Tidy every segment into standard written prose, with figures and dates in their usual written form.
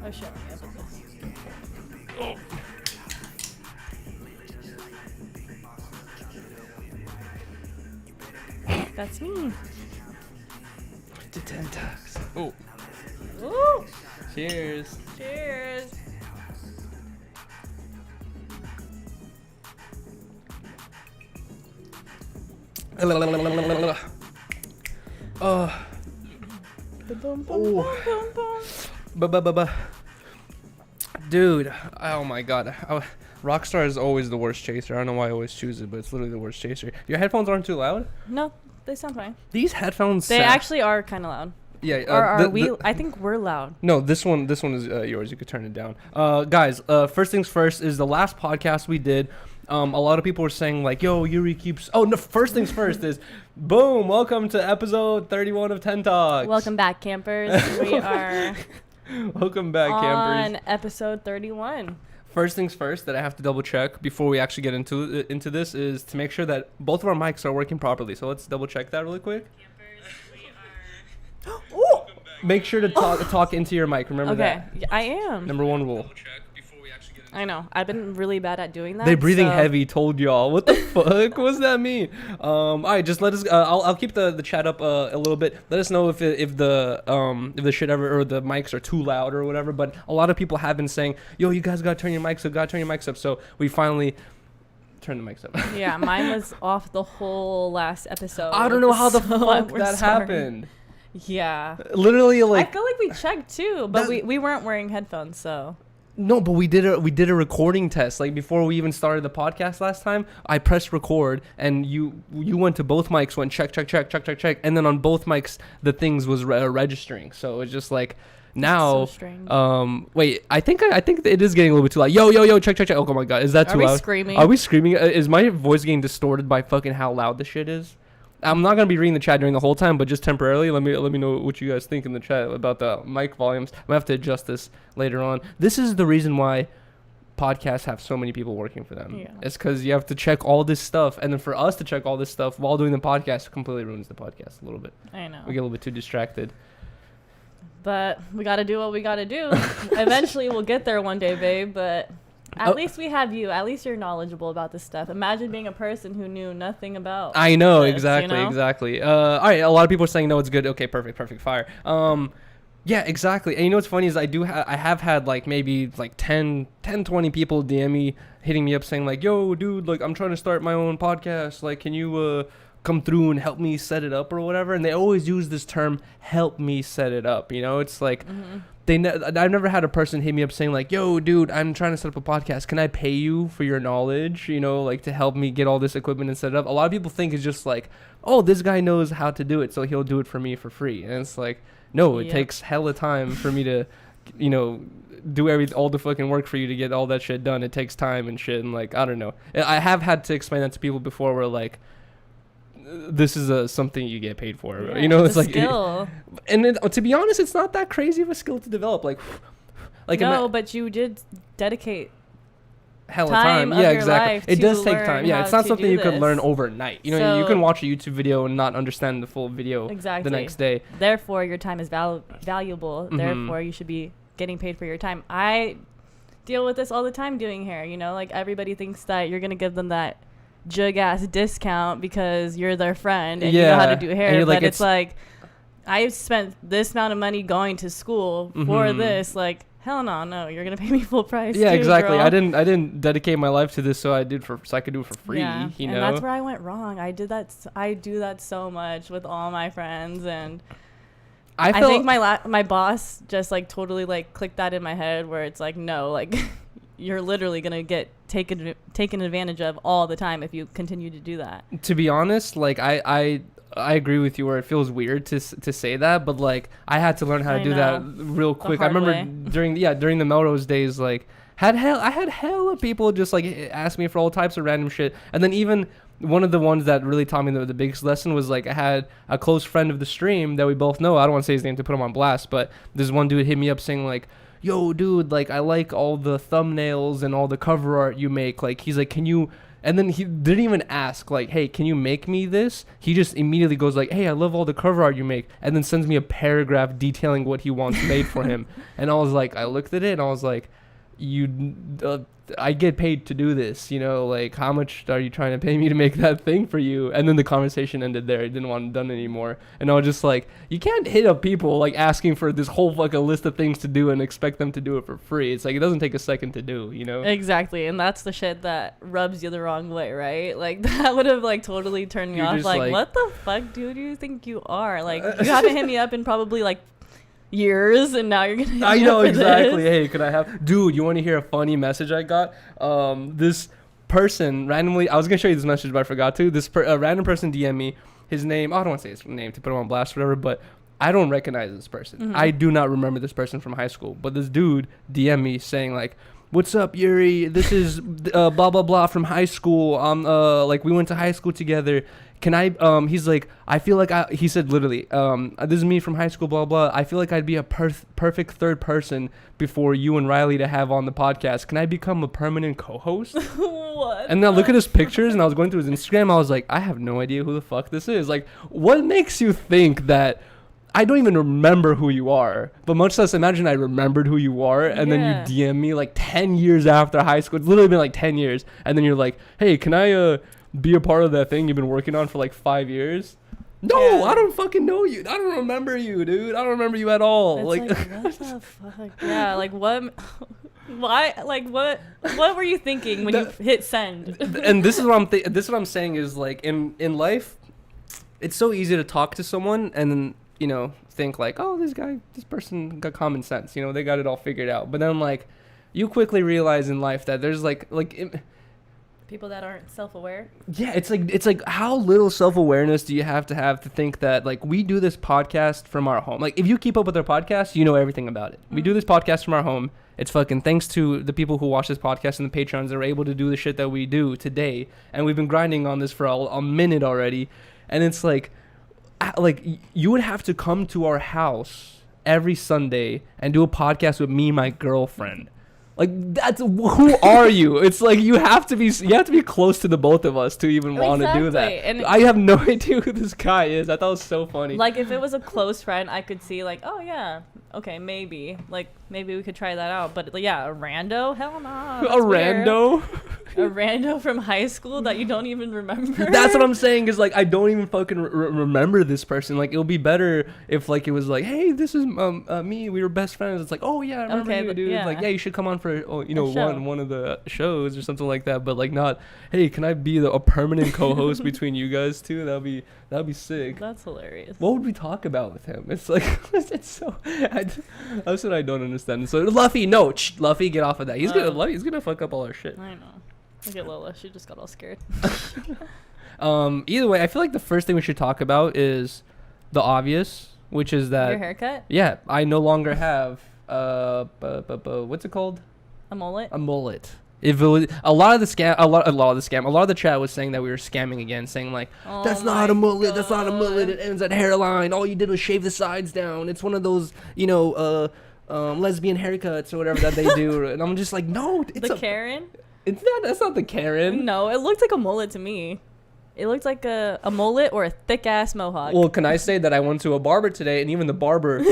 Oh shit. Oh. That's me. To 10 talks. Oh. Woo! Cheers. Cheers. Oh. Boom, boom, Oh. boom, boom, boom. Dude, oh my god. Rockstar is always the worst chaser. I don't know why I always choose it, but it's literally the worst chaser. Your headphones aren't too loud? No, they sound fine. These headphones They actually are kind of loud. Yeah. Or are we? I think we're loud. No, this one is yours. You could turn it down. Guys, first things first is the last podcast we did. A lot of people were saying like, yo, Yuri keeps... Oh, no, first things first is, boom, welcome to episode 31 of 10 Talks. Welcome back, campers. We are... Welcome back, campers. On episode 31. First things first that I have to double check before we actually get into this is to make sure that both of our mics are working properly. So let's double check that really quick. Ooh. Make sure to talk into your mic. Remember that. Okay, I am. Number one rule. I know. I've been really bad at doing that. They breathing heavy. Told y'all. What the fuck? What's that mean? All right, just let us. I'll keep the chat up a little bit. Let us know if the shit ever or the mics are too loud or whatever. But a lot of people have been saying, yo, you guys gotta turn your mics up. Gotta turn your mics up. So we finally turned the mics up. Yeah, mine was off the whole last episode. I don't know how the so fuck we're that sorry. happened. Yeah. Literally, like I feel like we checked too, but we weren't wearing headphones, so. No, but we did a recording test. Like before we even started the podcast last time, I pressed record and you went to both mics, went check, and then on both mics the things was registering. So it's just like now. So strange. Wait, I think it is getting a little bit too loud. Yo, check. Oh my god, is that too loud? Screaming? Are we screaming? Is my voice getting distorted by fucking how loud the shit is? I'm not gonna be reading the chat during the whole time, but just temporarily. Let me know what you guys think in the chat about the mic volumes. I'm gonna have to adjust this later on. This is the reason why podcasts have so many people working for them. Yeah. It's because you have to check all this stuff, and then for us to check all this stuff while doing the podcast completely ruins the podcast a little bit. I know. We get a little bit too distracted. But we gotta do what we gotta do. Eventually, we'll get there one day, babe. But at least we have you. At least you're knowledgeable about this stuff. Imagine being a person who knew nothing about. I know, this, exactly, you know? Exactly. All right, a lot of people are saying no, it's good. Okay, perfect, fire. Yeah, exactly. And you know what's funny is I have had like maybe like 10, 20 people DM me, hitting me up saying like, yo, dude, like I'm trying to start my own podcast. Like, can you come through and help me set it up or whatever? And they always use this term, help me set it up. You know, it's like. Mm-hmm. I've never had a person hit me up saying like, yo, dude, I'm trying to set up a podcast. Can I pay you for your knowledge, you know, like to help me get all this equipment and set it up? A lot of people think it's just like, oh, this guy knows how to do it, so he'll do it for me for free. And it's like, no, it takes hella time for me to, you know, do all the fucking work for you to get all that shit done. It takes time and shit. And like, I don't know. I have had to explain that to people before where like, this is something you get paid for. Yeah, you know, it's like skill. To be honest, it's not that crazy of a skill to develop. Like no, but you did dedicate hella time. Yeah, exactly. It does take time. Yeah, it's not something you could learn overnight. You know, so, you can watch a YouTube video and not understand the full video the next day. Therefore, your time is valuable. Mm-hmm. Therefore, you should be getting paid for your time. I deal with this all the time doing hair. You know, like everybody thinks that you're gonna give them that jug ass discount because you're their friend and you know how to do hair, but it's like I've spent this amount of money going to school for this. Like, hell no, you're gonna pay me full price. Yeah, too, exactly. girl. I didn't dedicate my life to this so I could do it for free. Yeah, you know, and that's where I went wrong. I do that so much with all my friends, and I think my boss just like totally like clicked that in my head where it's like, no, like you're literally gonna get taken advantage of all the time if you continue to do that. To be honest, like I agree with you where it feels weird to say that, but like I had to learn how to do that real quick. I remember during the Melrose days, like I had hella people just like ask me for all types of random shit, and then even one of the ones that really taught me the biggest lesson was like I had a close friend of the stream that we both know. I don't want to say his name to put him on blast, but this one dude hit me up saying like, yo, dude, like I like all the thumbnails and all the cover art you make. Like he's like, can you And then he didn't even ask, like, hey, can you make me this? He just immediately goes like, hey, I love all the cover art you make. And then sends me a paragraph detailing what he wants made for him. And I was like, I looked at it and I was like, I get paid to do this, you know, like, how much are you trying to pay me to make that thing for you? And then the conversation ended there. I didn't want it done anymore. And I was just like, you can't hit up people like asking for this whole fucking list of things to do and expect them to do it for free. It's like, it doesn't take a second to do, you know? Exactly. And that's the shit that rubs you the wrong way, right? Like, that would have like totally turned me off. Like, what the fuck, dude, do you think you are? Like, you haven't hit me up in probably like years, and now you're gonna hit me I know up for exactly. this. Hey, could I have, dude, you want to hear a funny message I got? This person randomly, I was gonna show you this message but I forgot to. This random person DM me. His name, I don't want to say his name to put him on blast or whatever, but I don't recognize this person. I do not remember this person from high school, but this dude DM me saying like, what's up, Yuri, this is blah blah blah from high school, like we went to high school together. Can I, he's like, I feel like he said literally, this is me from high school, blah, blah. I feel like I'd be a perfect third person before you and Rylee to have on the podcast. Can I become a permanent co-host? What? And then I look at his pictures and I was going through his Instagram. I was like, I have no idea who the fuck this is. Like, what makes you think that I don't even remember who you are, but much less imagine I remembered who you are, and then you DM me like 10 years after high school. It's literally been like 10 years. And then you're like, hey, can I, be a part of that thing you've been working on for like 5 years? No, I don't fucking know you. I don't remember you, dude. I don't remember you at all. It's like what the fuck? Yeah, like what? Why? Like what were you thinking when you hit send? And this is what this is what I'm saying is like in life, it's so easy to talk to someone and then, you know, think like, oh, this person got common sense. You know, they got it all figured out. But then like, you quickly realize in life that there's people that aren't self-aware. Yeah, it's like how little self-awareness do you have to think that like we do this podcast from our home. Like if you keep up with our podcast, you know everything about it. We do this podcast from our home. It's fucking thanks to the people who watch this podcast and the patrons that are able to do the shit that we do today. And we've been grinding on this for a minute already. And it's like you would have to come to our house every Sunday and do a podcast with me and my girlfriend. Like that's who are you? It's like you have to be close to the both of us to even want to do that. And I have no idea who this guy is. I thought it was so funny. Like if it was a close friend, I could see like, oh yeah, okay, maybe we could try that out. But yeah, a rando, hell no. A rando? A rando from high school that you don't even remember. That's what I'm saying is like I don't even fucking remember this person. Like it'll be better if like it was like, hey, this is me. We were best friends. It's like, oh yeah, I remember you, dude. Yeah. Like yeah, you should come on for one of the shows or something like that. But like not, hey, can I be a permanent co-host between you guys two? That'd be sick. That's hilarious. What would we talk about with him? It's like it's so. That's what I don't understand. So Luffy, no, Luffy, get off of that. He's gonna fuck up all our shit. I know. Look at Lola. She just got all scared. Either way, I feel like the first thing we should talk about is the obvious, which is that your haircut. Yeah, I no longer have what's it called? A mullet. A mullet. If it was a lot of the chat was saying that we were scamming again, saying like, that's not a mullet, that's not a mullet, it ends at hairline, all you did was shave the sides down, it's one of those, lesbian haircuts or whatever that they do. And I'm just like, no, it's the Karen. That's not the Karen. No, it looked like a mullet to me. It looked like a mullet or a thick ass mohawk. Well, can I say that I went to a barber today, and even the barber,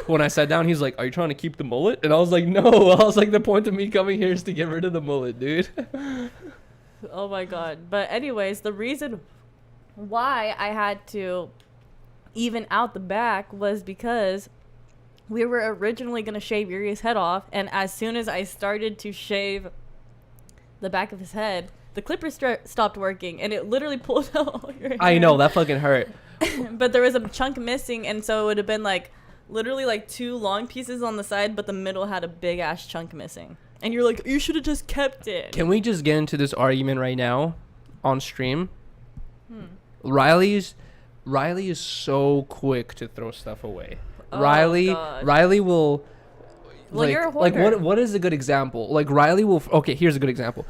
when I sat down, he's like, "Are you trying to keep the mullet?" And I was like, "No." I was like, "The point of me coming here is to get rid of the mullet, dude." Oh my god. But anyways, the reason why I had to even out the back was because we were originally gonna shave Yuri's head off, and as soon as I started to shave the back of his head, the clipper stopped working, and it literally pulled out all your hair. I know, that fucking hurt. But there was a chunk missing, and so it would have been like literally like 2 long pieces on the side, but the middle had a big ass chunk missing. And you're like, you should have just kept it. Can we just get into this argument right now on stream? Rylee is so quick to throw stuff away. Oh, Rylee will. Well, you're a hoarder. Like what is a good example? Like Rylee will. Okay, here's a good example.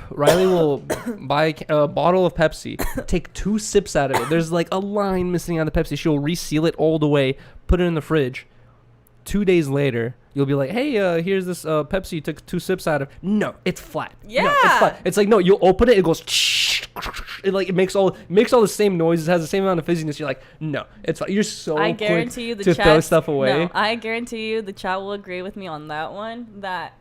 Rylee will buy a bottle of Pepsi, take 2 sips out of it. There's like a line missing out of the Pepsi. She'll reseal it all the way, put it in the fridge. 2 days later, You'll be like, hey, here's this Pepsi you took 2 sips out of. No, it's flat. Yeah. No, it's flat. It's like, no, you'll open it, it goes, it makes all the same noises, has the same amount of fizziness. You're like, no, it's fine. You're so I guarantee you to throw stuff away. No, I guarantee you the chat will agree with me on that one, that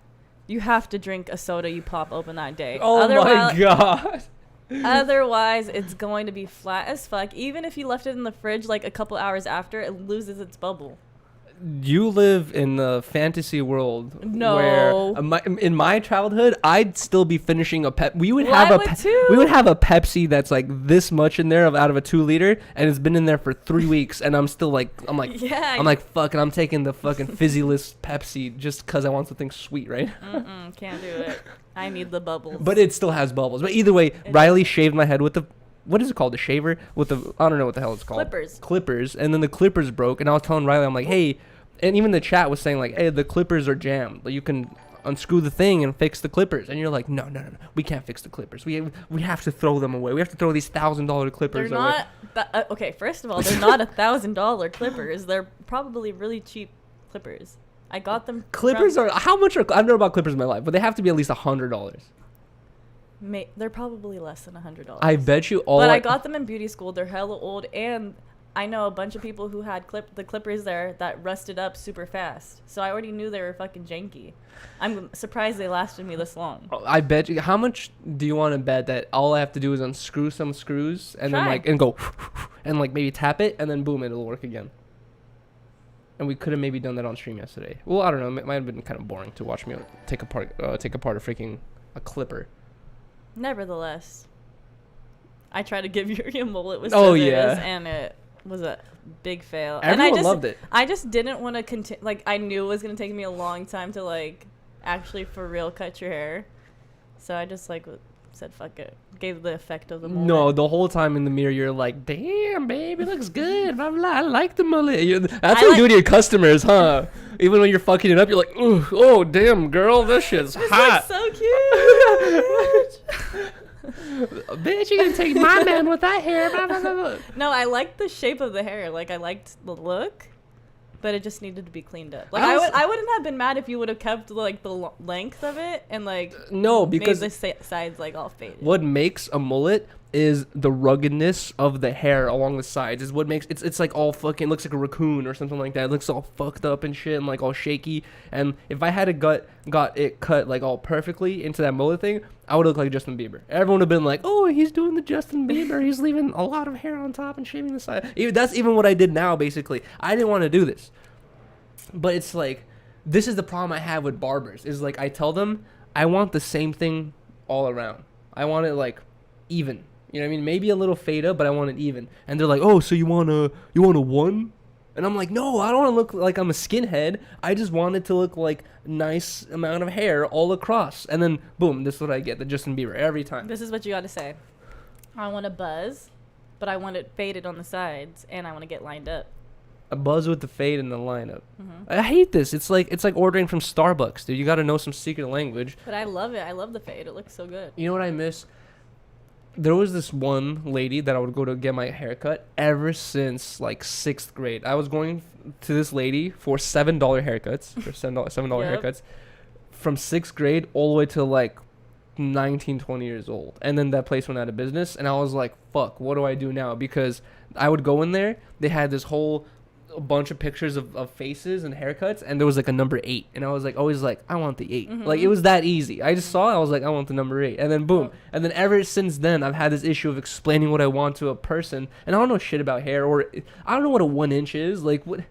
you have to drink a soda you pop open that day. Oh my God. Otherwise, it's going to be flat as fuck. Even if you left it in the fridge like a couple hours after, it loses its bubble. You live in a fantasy world. No. Where in my childhood, I'd still be finishing a Pep. We would Well, have I a would too. we would have a Pepsi that's like this much in there out of a 2 liter, and it's been in there for 3 weeks, and I'm like, Yeah. I'm like, fuck, and I'm taking the fucking fizzyless Pepsi just because I want something sweet, right? Can't do it. I need the bubbles. But it still has bubbles. But either way, Rylee shaved my head with the, what is it called? The shaver? With the, I don't know what the hell it's called. Clippers. And then the clippers broke. And I was telling Rylee, I'm like, hey, and even the chat was saying like, hey, the clippers are jammed. Like, you can unscrew the thing and fix the clippers. And you're like, no. We can't fix the clippers. We have to throw them away. We have to throw these $1,000 clippers they're away. not, okay, first of all, they're not $1,000 clippers. They're probably really cheap clippers. I got them. Clippers are, how much are, I've never bought clippers in my life, but they have to be at least $100. They're probably less than $100. I bet you all. But I got them in beauty school. They're hella old, and I know a bunch of people who had the clippers there that rusted up super fast. So I already knew they were fucking janky. I'm surprised they lasted me this long. I bet you. How much do you want to bet that all I have to do is unscrew some screws and Try. then like and go and like maybe tap it and then boom, it'll work again. And we could have maybe done that on stream yesterday. Well, I don't know. It might have been kind of boring to watch me take apart a freaking a clipper. Nevertheless, I tried to give Yuriy a mullet with Oh, scissors, yeah. and it was a big fail. Everyone loved it. I just didn't want to continue. Like, I knew it was going to take me a long time to, like, actually for real cut your hair. So I just, like, said fuck it. Gave the effect of the mullet. No, the whole time in the mirror you're like, damn, baby, looks good. Blah, blah, I like the mullet. That's what you do to your customers, huh? Even when you're fucking it up, you're like, ooh, oh, damn, girl, this shit's hot. This looks so cute. Bitch, you gonna take my man with that hair. Blah, blah, blah, blah. No, I liked the shape of the hair. Like, I liked the look. But it just needed to be cleaned up. Like, I wouldn't have been mad if you would have kept, like, the length of it and, like, no, because made the sides, like, all faded. What makes a mullet is the ruggedness of the hair along the sides. Is what makes it's like all fucking looks like a raccoon or something like that. It looks all fucked up and shit and like all shaky. And if I had got it cut like all perfectly into that mullet thing, I would look like Justin Bieber. Everyone would have been like, oh, he's doing the Justin Bieber. He's leaving a lot of hair on top and shaving the side. That's even what I did now, basically. I didn't want to do this. But it's like, this is the problem I have with barbers. Is like, I tell them, I want the same thing all around. I want it like even. You know what I mean? Maybe a little fade up, but I want it even. And they're like, oh, so you want a 1? And I'm like, no, I don't want to look like I'm a skinhead. I just want it to look like nice amount of hair all across. And then, boom, this is what I get, the Justin Bieber, every time. This is what you got to say. I want a buzz, but I want it faded on the sides, and I want to get lined up. A buzz with the fade in the lineup. Mm-hmm. I hate this. It's like ordering from Starbucks, dude. You got to know some secret language. But I love it. I love the fade. It looks so good. You know what I miss? There was this one lady that I would go to get my haircut ever since like 6th grade. I was going to this lady for $7 haircuts, for $7 Yep. haircuts from 6th grade all the way to like 19, 20 years old. And then that place went out of business. And I was like, fuck, what do I do now? Because I would go in there. They had this whole bunch of pictures of faces and haircuts, and there was like a number 8, and I was like always like, I want the 8. Like, it was that easy. I just saw it, I was like, I want the number 8, and then boom. And then ever since then I've had this issue of explaining what I want to a person, and I don't know shit about hair, or I don't know what a 1 inch is. Like, what,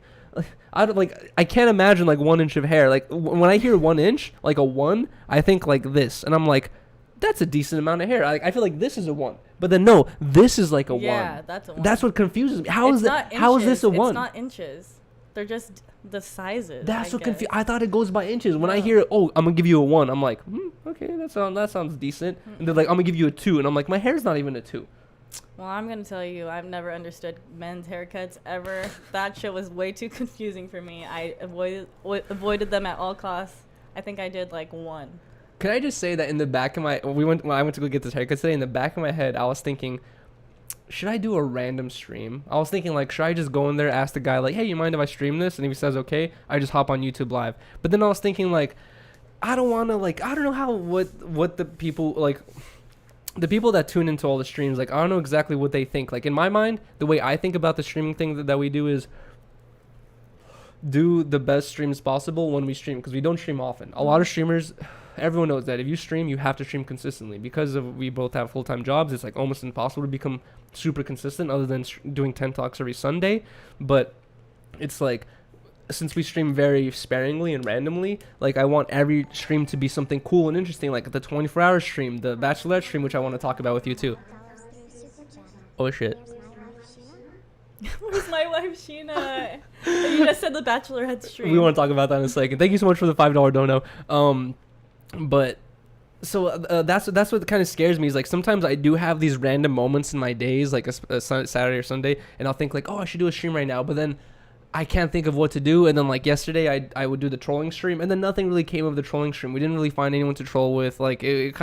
I can't imagine like 1 inch of hair. Like, when I hear 1 inch, like a 1, I think like this, and I'm like, that's a decent amount of hair. I feel like this is a 1. But then no, this is like a 1. Yeah, that's a 1. That's what confuses me. How is that? How is this a 1? It's not inches. They're just the sizes. That's so confusing. I thought it goes by inches. When I hear, oh, I'm gonna give you a 1, I'm like, okay, that sounds decent. And they're like, I'm gonna give you a 2, and I'm like, my hair's not even a 2. Well, I'm gonna tell you, I've never understood men's haircuts ever. That shit was way too confusing for me. I avoided them at all costs. I think I did like 1. Can I just say that in the back of my, when I went to go get this haircut today, in the back of my head, I was thinking, should I do a random stream? I was thinking like, should I just go in there, ask the guy like, hey, you mind if I stream this? And if he says okay, I just hop on YouTube Live. But then I was thinking like, I don't want to like, I don't know how what the people like. The people that tune into all the streams, like, I don't know exactly what they think. Like, in my mind, the way I think about the streaming thing that we do is do the best streams possible when we stream, because we don't stream often. A lot of streamers, everyone knows that if you stream, you have to stream consistently. Because we both have full-time jobs, it's, like, almost impossible to become super consistent other than doing 10 talks every Sunday. But it's, like, since we stream very sparingly and randomly, like I want every stream to be something cool and interesting, like the 24-hour stream, the Bachelorette stream, which I want to talk about with you too. Oh shit. Who's my wife, Sheena? You just said the Bachelorette stream. We want to talk about that in a second. Thank you so much for the $5 dono. But so that's what kind of scares me is like sometimes I do have these random moments in my days, like a Saturday or Sunday, and I'll think like, oh, I should do a stream right now, but then I can't think of what to do. And then like yesterday I would do the trolling stream, and then nothing really came of the trolling stream. We didn't really find anyone to troll with. Like it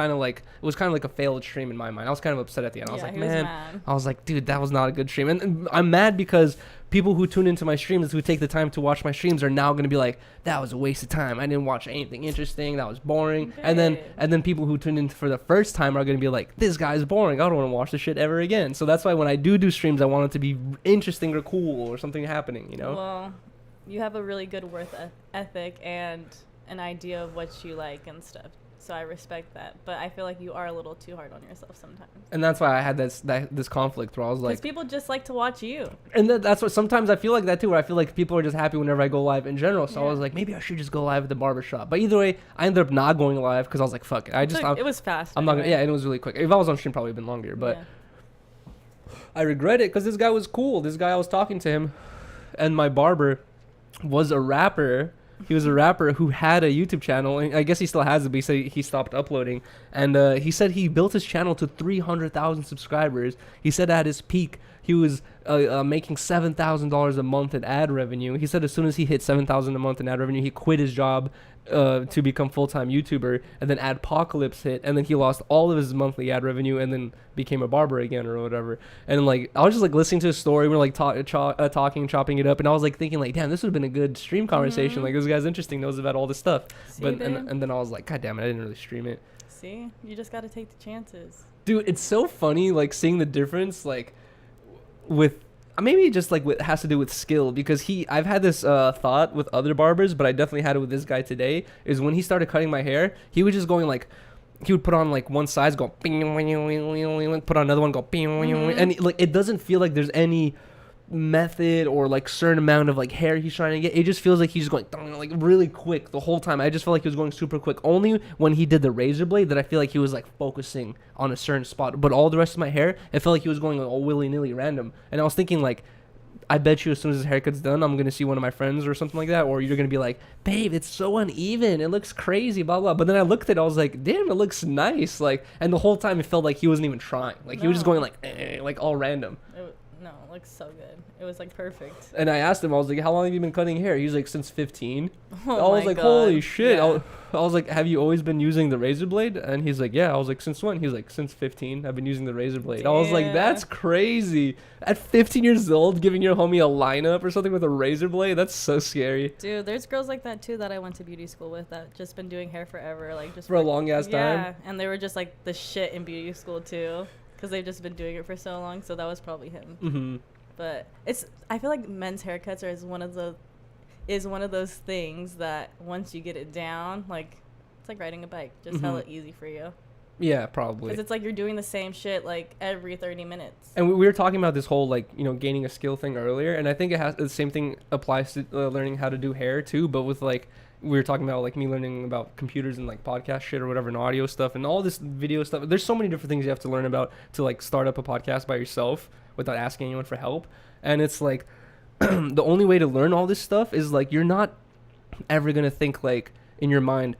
was kind of like a failed stream in my mind. I was kind of upset at the end. I was like, man, I was like, dude, that was not a good stream. And I'm mad because people who tune into my streams, who take the time to watch my streams, are now going to be like, that was a waste of time. I didn't watch anything interesting. That was boring. Okay. And then people who tune in for the first time are going to be like, this guy's boring. I don't want to watch this shit ever again. So that's why when I do streams, I want it to be interesting or cool or something happening, you know? Well, you have a really good work ethic and an idea of what you like and stuff. So I respect that, but I feel like you are a little too hard on yourself sometimes. And that's why I had this conflict where I was like, because people just like to watch you. And that's what sometimes I feel like that too, where I feel like people are just happy whenever I go live in general. So I was like, maybe I should just go live at the barbershop. But either way, I ended up not going live because I was like, fuck it. It was fast. I'm not gonna, yeah, and it was really quick. If I was on stream, probably been longer. But I regret it because this guy was cool. This guy, I was talking to him, and my barber was a rapper. He was a rapper who had a YouTube channel, and I guess he still has it, but he said he stopped uploading. And he said he built his channel to 300,000 subscribers. He said at his peak, he was making $7,000 a month in ad revenue. He said as soon as he hit $7,000 a month in ad revenue, he quit his job to become full-time YouTuber. And then Adpocalypse hit, and then he lost all of his monthly ad revenue, and then became a barber again or whatever. And like I was just like listening to his story, we were like talking, chopping it up, and I was like thinking like, damn, this would have been a good stream conversation. Like this guy's interesting, knows about all this stuff. See, but and then I was like, god damn it, I didn't really stream it. See, you just got to take the chances. Dude, it's so funny like seeing the difference like with maybe just like what has to do with skill, because I've had this thought with other barbers, but I definitely had it with this guy today, is when he started cutting my hair, he was just going like, he would put on like one size, go put on another one, go and like it doesn't feel like there's any method or like certain amount of like hair he's trying to get. It just feels like he's going like really quick the whole time. I just felt like he was going super quick. Only when he did the razor blade that I feel like he was like focusing on a certain spot, but all the rest of my hair, it felt like he was going like all willy-nilly random. And I was thinking like, I bet you as soon as his haircut's done, I'm gonna see one of my friends or something like that, or you're gonna be like, babe, it's so uneven, it looks crazy, blah blah. But then I looked at it, I was like, damn, it looks nice. Like, and the whole time it felt like he wasn't even trying. Like he was just going like all random. No, it looks so good. It was like perfect. And I asked him, I was like, how long have you been cutting hair? He's like, since 15. Oh I was like, God. holy shit. Yeah. I was like, have you always been using the razor blade? And he's like, yeah. I was like, since when? He's like, since 15. I've been using the razor blade. Damn. I was like, that's crazy. At 15 years old, giving your homie a lineup or something with a razor blade? That's so scary. Dude, there's girls like that too that I went to beauty school with that just been doing hair forever. Like just for a long ass time? Yeah, and they were just like the shit in beauty school too, because they've just been doing it for so long. So that was probably him. Mm-hmm. But I feel like men's haircuts is one of those things that once you get it down, like it's like riding a bike, just hella easy for you. Yeah, probably. Because it's like you're doing the same shit like every 30 minutes. And we were talking about this whole like, you know, gaining a skill thing earlier, and I think the same thing applies to learning how to do hair too, but with like, we were talking about like me learning about computers and like podcast shit or whatever and audio stuff and all this video stuff. There's so many different things you have to learn about to like start up a podcast by yourself without asking anyone for help. And it's like the only way to learn all this stuff is like, you're not ever gonna think like in your mind,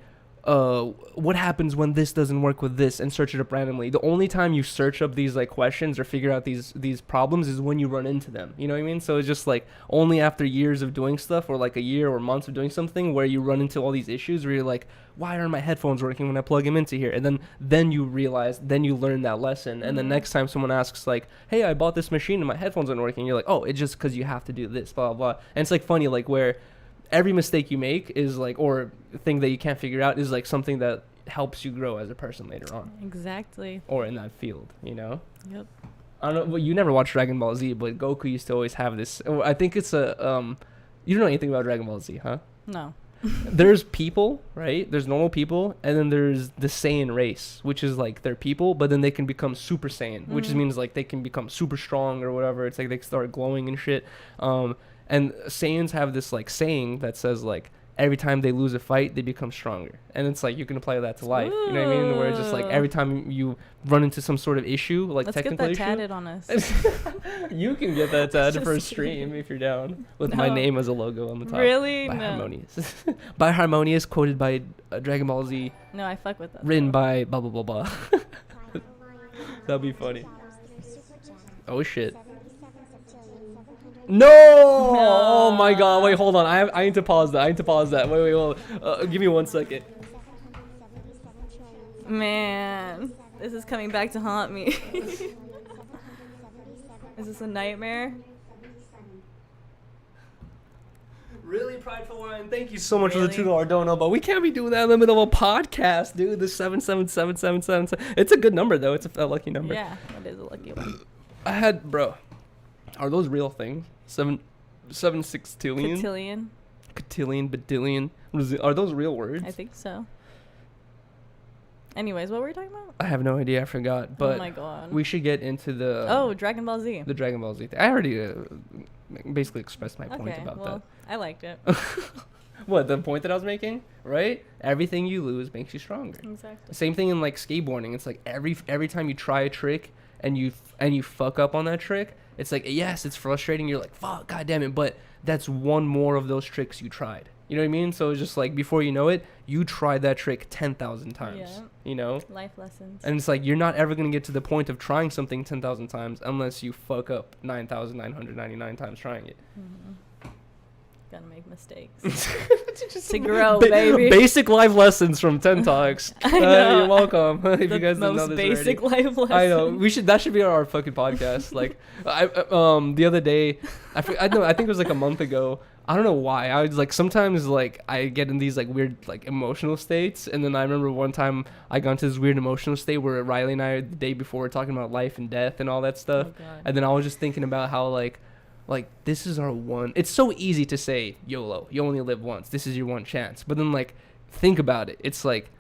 what happens when this doesn't work with this, and search it up randomly. The only time you search up these like questions or figure out these problems is when you run into them. You know what I mean? So it's just like only after years of doing stuff, or like a year or months of doing something, where you run into all these issues where you're like, why aren't my headphones working when I plug them into here? And then you realize, then you learn that lesson. And the next time someone asks like, hey, I bought this machine and my headphones aren't working, you're like, oh, it's just because you have to do this, blah, blah, blah. And it's like funny, like where every mistake you make is like, or thing that you can't figure out is like something that helps you grow as a person later on. Exactly. Or in that field, you know? Yep. I don't know, well, you never watched Dragon Ball Z, but Goku used to always have this, I think it's you don't know anything about Dragon Ball Z, huh? No. There's people, right? There's normal people, and then there's the Saiyan race, which is like they're people, but then they can become Super Saiyan, which means like they can become super strong or whatever. It's like they start glowing and shit. And Saiyans have this like saying that says like every time they lose a fight, they become stronger. And it's like you can apply that to life. Ooh. You know what I mean? Where it's just like every time you run into some sort of issue, like Let's technical get that issue. tatted on us. You can get that tatted for a Just stream if you're down. With No. my name as a logo on the top. Really? By No. Harmonious. By Harmonious, quoted by Dragon Ball Z, No, I fuck with that. written by blah blah blah blah. That'd be funny. Oh shit. No! Oh my god, wait, hold on. I need to pause that. Wait, hold on. Give me 1 second. Man, this is coming back to haunt me. Is this a nightmare? Really, Prideful Wine, thank you so much for the Really? $2 but we can't be doing that in the middle of a podcast, dude. The 77777. It's a good number, though. It's a lucky number. Yeah, it is a lucky one. I had, bro, are those real things? 7 sextillion? Cotillion? Cotillion, badillion. What is it? Are those real words? I think so. Anyways, what were we talking about? I have no idea. I forgot. But oh my god. we should get into the Dragon Ball Z. the Dragon Ball Z thing. I already basically expressed my point Okay, about well, I liked it. that. What, the point that I was making? Right? Everything you lose makes you stronger. Exactly. Same thing in like skateboarding. It's like every time you try a trick and you fuck up on that trick, it's like, yes, it's frustrating. You're like, fuck, god damn it. But that's one more of those tricks you tried. You know what I mean? So it's just like before you know it, you tried that trick 10,000 times. Yeah. You know? Life lessons. And it's like you're not ever going to get to the point of trying something 10,000 times unless you fuck up 9,999 times trying it. Gotta make mistakes. To grow, baby. Basic life lessons from 10 Talks. I know. You're welcome. If you guys didn't know most this basic already. life lesson. I know. That should be our fucking podcast. Like, the other day, I think it was like a month ago. I don't know why. I was like, sometimes like I get in these like weird like emotional states, and then I remember one time I got into this weird emotional state where Rylee and I the day before were talking about life and death and all that stuff, Oh, God. and then I was just thinking about how like this is our one. It's so easy to say YOLO. You only live once. This is your one chance. But then like think about it. It's like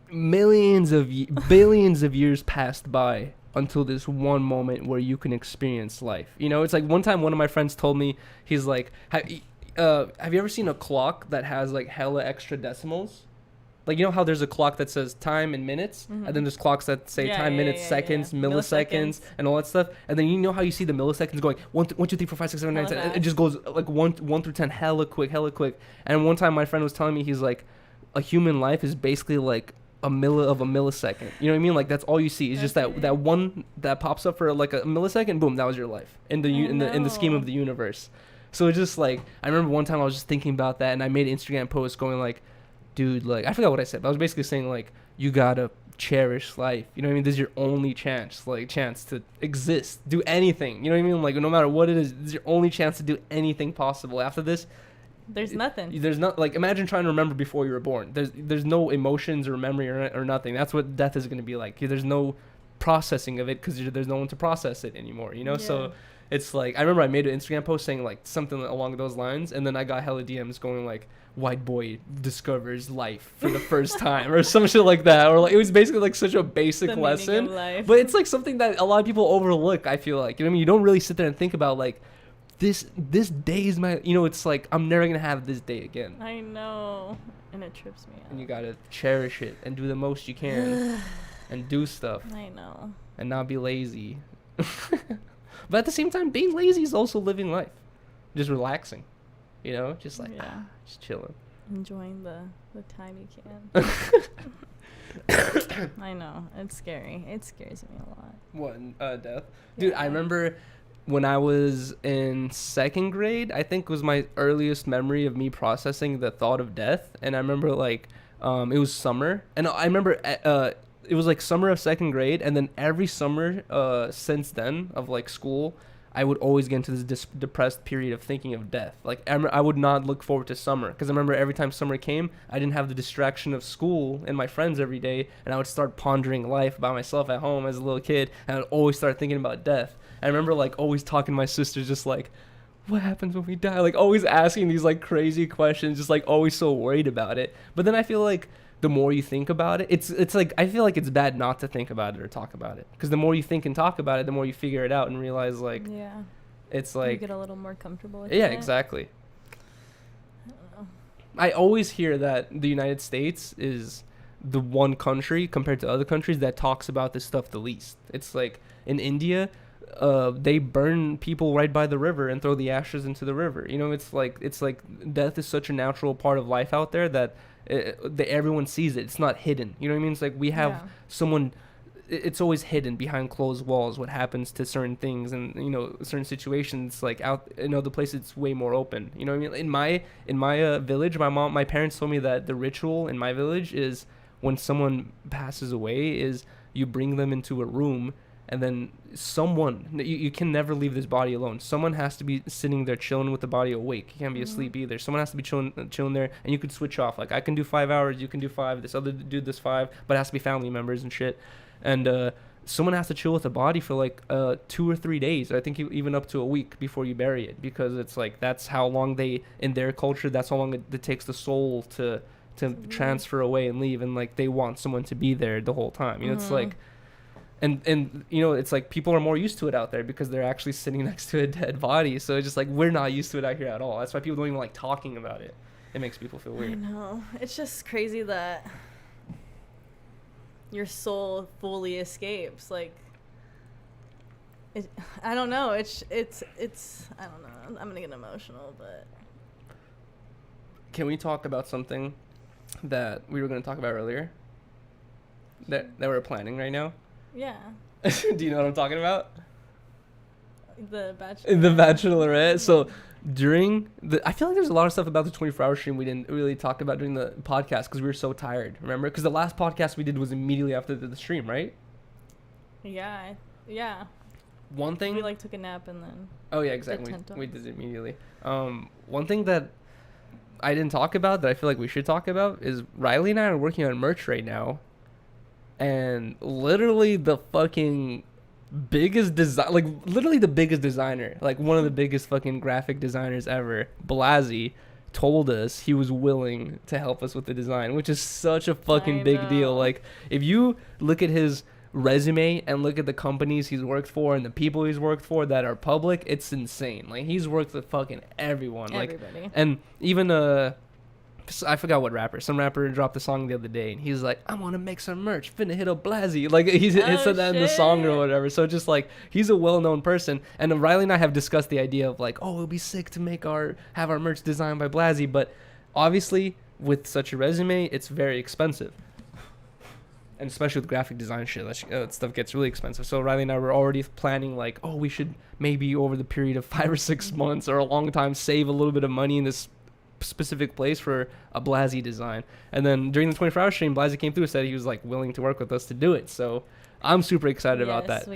billions of years passed by until this one moment where you can experience life. You know, it's like one time one of my friends told me, he's like, have you ever seen a clock that has like hella extra decimals? Like, you know how there's a clock that says time in minutes, and then there's clocks that say time, minutes, seconds, milliseconds, and all that stuff. And then you know how you see the milliseconds going 1, 2, 3, 4, 5, 6, 7, 8, 9, 10. It just goes like 1 through 10, hella quick. And one time my friend was telling me, he's like, a human life is basically like a millisecond. You know what I mean? Like that's all you see. It's just that one that pops up for like a millisecond. Boom, that was your life in the scheme of the universe. So it's just like I remember one time I was just thinking about that, and I made an Instagram post going like, dude, like I forgot what I said, but I was basically saying like you gotta cherish life. You know what I mean? This is your only chance to exist, do anything. You know what I mean? Like no matter what it is, this is your only chance to do anything possible. After this, There's nothing. There's not like imagine trying to remember before you were born. There's no emotions or memory or nothing. That's what death is going to be like. There's no processing of it because there's no one to process it anymore. You know, so it's like I remember I made an Instagram post saying like something along those lines, and then I got hella DMs going like white boy discovers life for the first time or some shit like that, or like it was basically like such a basic lesson, but it's like something that a lot of people overlook. I feel like, you know what I mean? You don't really sit there and think about like this day is my, you know, it's like I'm never gonna have this day again. I know, and it trips me out. And you gotta cherish it and do the most you can and do stuff. I know. And not be lazy. But at the same time, being lazy is also living life, just relaxing. You know, just like just chilling. enjoying the time you can. I know, it's scary. It scares me a lot. What, death? Dude, I remember when I was in second grade, I think was my earliest memory of me processing the thought of death. And I remember like, it was summer, and I remember it was like summer of second grade, and then every summer since then of like school, I would always get into this depressed period of thinking of death. Like I would not look forward to summer, because I remember every time summer came, I didn't have the distraction of school and my friends every day, and I would start pondering life by myself at home as a little kid, and I would always start thinking about death. I remember like always talking to my sisters, just like, what happens when we die? Like always asking these like crazy questions, just like always so worried about it. But then I feel like the more you think about it, it's like, I feel like it's bad not to think about it or talk about it, because the more you think and talk about it, the more you figure it out and realize like, it's like, you get a little more comfortable with it. Exactly. I don't know. I always hear that the United States is the one country compared to other countries that talks about this stuff the least. It's like in India, they burn people right by the river and throw the ashes into the river. You know, it's like death is such a natural part of life out there that everyone sees it. It's not hidden. You know what I mean? It's like we have someone. It's always hidden behind closed walls what happens to certain things, and you know, certain situations. Like out in other places, it's way more open. You know what I mean? In my village, my parents told me that the ritual in my village is when someone passes away is you bring them into a room, and then you can never leave this body alone. Someone has to be sitting there chilling with the body awake. You can't be asleep either. Someone has to be chilling there, and you could switch off. Like I can do 5 hours, you can do 5, this other dude does 5, but it has to be family members and shit. And someone has to chill with the body for like 2 or 3 days. I think even up to a week before you bury it, because it's like that's how long in their culture, that's how long it takes the soul to transfer away and leave, and like they want someone to be there the whole time. You know, it's like. And you know, it's like people are more used to it out there because they're actually sitting next to a dead body. So it's just like we're not used to it out here at all. That's why people don't even like talking about it. It makes people feel weird. I know. It's just crazy that your soul fully escapes. Like, I don't know. It's I don't know. I'm gonna get emotional, but. Can we talk about something that we were going to talk about earlier? That we're planning right now? Yeah. Do you know what I'm talking about? The Bachelorette. The Bachelorette. So I feel like there's a lot of stuff about the 24-hour stream we didn't really talk about during the podcast because we were so tired. Remember? Because the last podcast we did was immediately after the stream, right? Yeah. One thing. We like took a nap and then. Oh yeah, exactly. We did it immediately. One thing that I didn't talk about that I feel like we should talk about is Rylee and I are working on merch right now. And literally the fucking biggest the biggest designer, like one of the biggest fucking graphic designers ever, Blazzy, told us he was willing to help us with the design, which is such a fucking big deal. Like if you look at his resume and look at the companies he's worked for and the people he's worked for that are public, it's insane. Like he's worked with fucking everyone. Everybody. Like, and even I forgot what rapper. Some rapper dropped a song the other day, and he's like, "I want to make some merch. Finna hit up Blazzy." Like he said that in the song or whatever. So just like he's a well-known person. And Rylee and I have discussed the idea of like, oh, it'd be sick to have our merch designed by Blazzy, but obviously with such a resume, it's very expensive. And especially with graphic design shit, that stuff gets really expensive. So Rylee and I were already planning like, oh, we should maybe over the period of 5 or 6 months or a long time save a little bit of money in this specific place for a Blazzy design. And then during the 24-hour stream, Blazzy came through and said he was like willing to work with us to do it. So I'm super excited about that.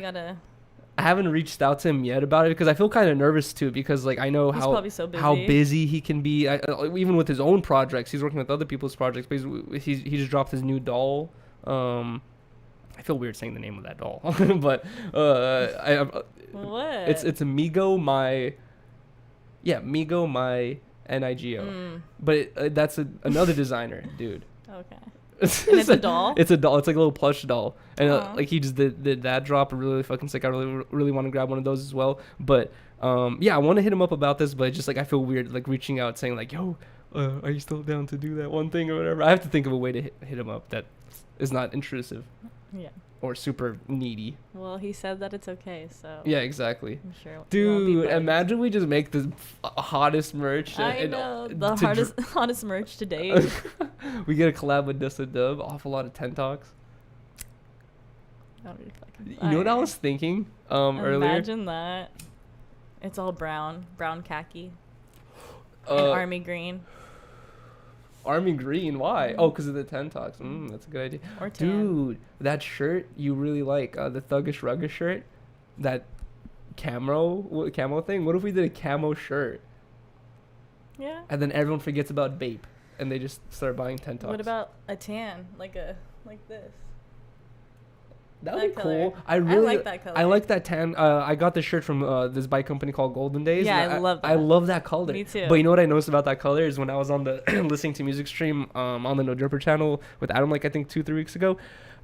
I haven't reached out to him yet about it because I feel kind of nervous too, because like I know how busy he can be. Even with his own projects, he's working with other people's projects. But he just dropped his new doll. I feel weird saying the name of that doll, but what? It's a Migo my Nigo. But that's another designer, dude. Okay. And it's a doll? It's a doll. It's like a little plush doll. And like he just did that drop really fucking sick. I really want to grab one of those as well. But I want to hit him up about this, but just like I feel weird like reaching out saying like, yo, are you still down to do that one thing or whatever? I have to think of a way to hit him up that is not intrusive. Yeah. or super needy. Well, he said that it's okay, so. Yeah, exactly. I'm sure. Dude, imagine we just make the hottest merch. I know, the hottest merch to date. We get a collab with Dust Dub off a lot of Ten Talks. That would be fucking You know what I was thinking earlier? Imagine that. It's all brown khaki, and army green. Army green, why? Oh, because of the Ten Talks. That's a good idea. Or tan. Dude, that shirt you really like, the Thuggish Ruggish shirt, that camo thing. What if we did a camo shirt? Yeah. And then everyone forgets about Bape, and they just start buying Ten Talks. What about a tan, like this? That would be color. cool. I like that color. I like that tan. I got this shirt from this bike company called Golden Days. Yeah, I love that. I love that color. Me too. But you know what I noticed about that color is when I was on the listening to music stream on the No Jumper channel with Adam, like I think 2-3 weeks ago,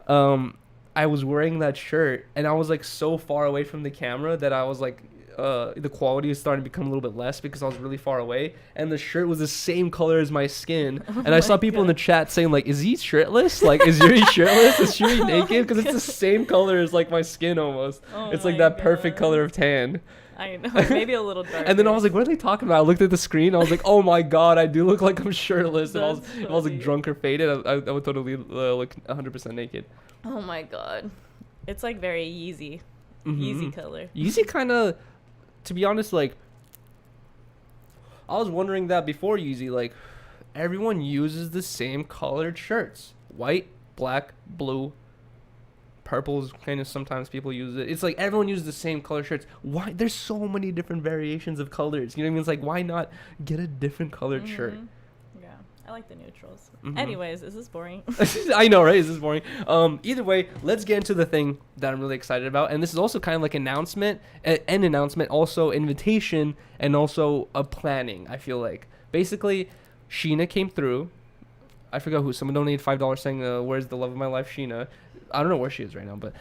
I was wearing that shirt and I was like so far away from the camera that I was like, the quality is starting to become a little bit less because I was really far away, and the shirt was the same color as my skin. And I saw people in the chat saying like, "Is he shirtless? Like, is Yuri shirtless? Is Yuri naked?" Because it's the same color as like my skin almost. It's like that perfect color of tan. I know, maybe a little darker. And then I was like, "What are they talking about?" I looked at the screen. I was like, "Oh my god, I do look like I'm shirtless." And if I was like drunk or faded, I would totally look 100% naked. Oh my god, it's like very Yeezy, Yeezy color. Yeezy kind of. To be honest, like, I was wondering that before Yeezy, like, everyone uses the same colored shirts. White, black, blue, purple's kind of sometimes people use it. It's like everyone uses the same color shirts. Why? There's so many different variations of colors. You know what I mean? It's like, why not get a different colored shirt? Yeah, I like the neutrals. Anyways, is this boring? I know, right? Is this boring? Either way, let's get into the thing that I'm really excited about. And this is also kind of like an announcement, also invitation, and also a planning, I feel like. Basically, Sheena came through. I forgot who. Someone donated $5 saying, where's the love of my life, Sheena? I don't know where she is right now, but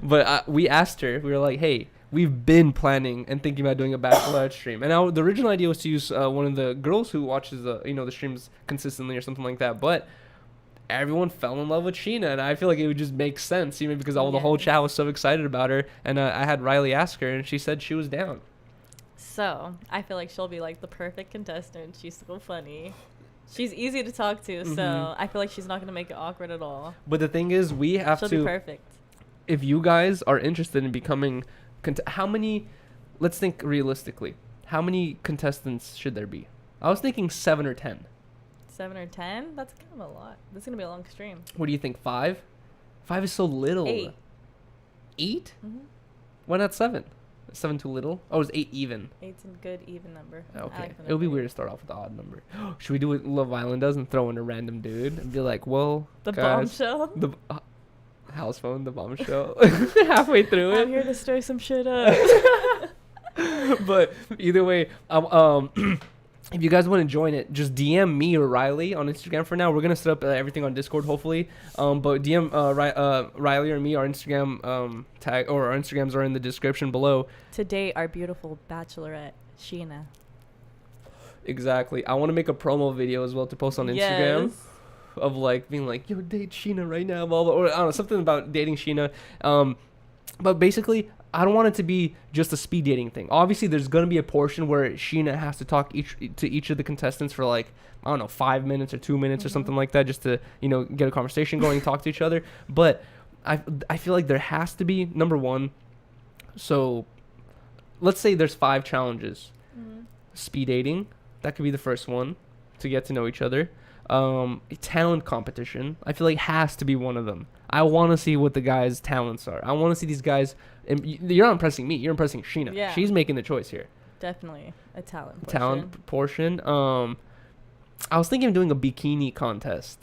but we asked her. We were like, hey, we've been planning and thinking about doing a Bachelorette stream. And the original idea was to use one of the girls who watches the streams consistently or something like that. But everyone fell in love with Sheena, and I feel like it would just make sense, because the whole chat was so excited about her. And I had Rylee ask her, and she said she was down. So I feel like she'll be like the perfect contestant. She's so funny. She's easy to talk to, so I feel like she's not going to make it awkward at all. But the thing is, we have She'll be perfect. If you guys are interested in becoming... how many... Let's think realistically. How many contestants should there be? I was thinking 7 or 10. 7 or 10? That's kind of a lot. This is going to be a long stream. What do you think, 5? 5 is so little. 8. 8? Why not 7? 7 too little? Oh, it's 8 even. 8's a good even number. Okay. It would be weird to start off with an odd number. Should we do what Love Island does and throw in a random dude and be like, well, the guys, bombshell? The house phone, the bombshell. Halfway through it. I'm here to stir some shit up. But either way, if you guys want to join it, just DM me or Rylee on Instagram for now. We're going to set up everything on Discord, hopefully. But DM Rylee or me, our Instagram tag, or our Instagrams are in the description below. To date our beautiful Bachelorette, Sheena. Exactly. I want to make a promo video as well to post on Instagram. Yes. Of like being like, yo, date Sheena right now, blah, blah, or I don't know, something about dating Sheena. But basically, I don't want it to be just a speed dating thing. Obviously, there's going to be a portion where Sheena has to talk to each of the contestants for like, I don't know, 5 minutes or 2 minutes or something like that, just to, get a conversation going and talk to each other. But I feel like there has to be, number one, so let's say there's 5 challenges. Speed dating, that could be the first one, to get to know each other. Talent competition, I feel like has to be one of them. I want to see what the guys' talents are. I want to see these guys. You're not impressing me. You're impressing Sheena. Yeah. She's making the choice here. Definitely a talent portion. I was thinking of doing a bikini contest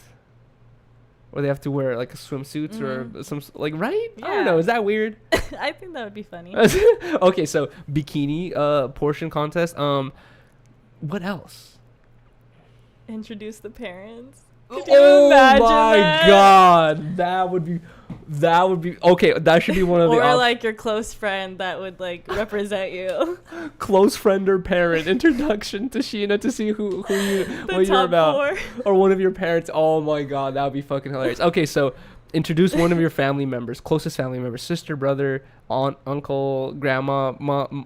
where they have to wear like swimsuits or some like, right? Yeah. I don't know. Is that weird? I think that would be funny. Okay, so bikini portion contest. What else? Introduce the parents. Oh my god, that would be okay. That should be one of the or like your close friend that would like represent you. Close friend or parent introduction to Sheena to see what you're about, 4. Or one of your parents. Oh my god, that would be fucking hilarious. Okay, so Introduce one of your family members, closest family members, sister, brother, aunt, uncle, grandma,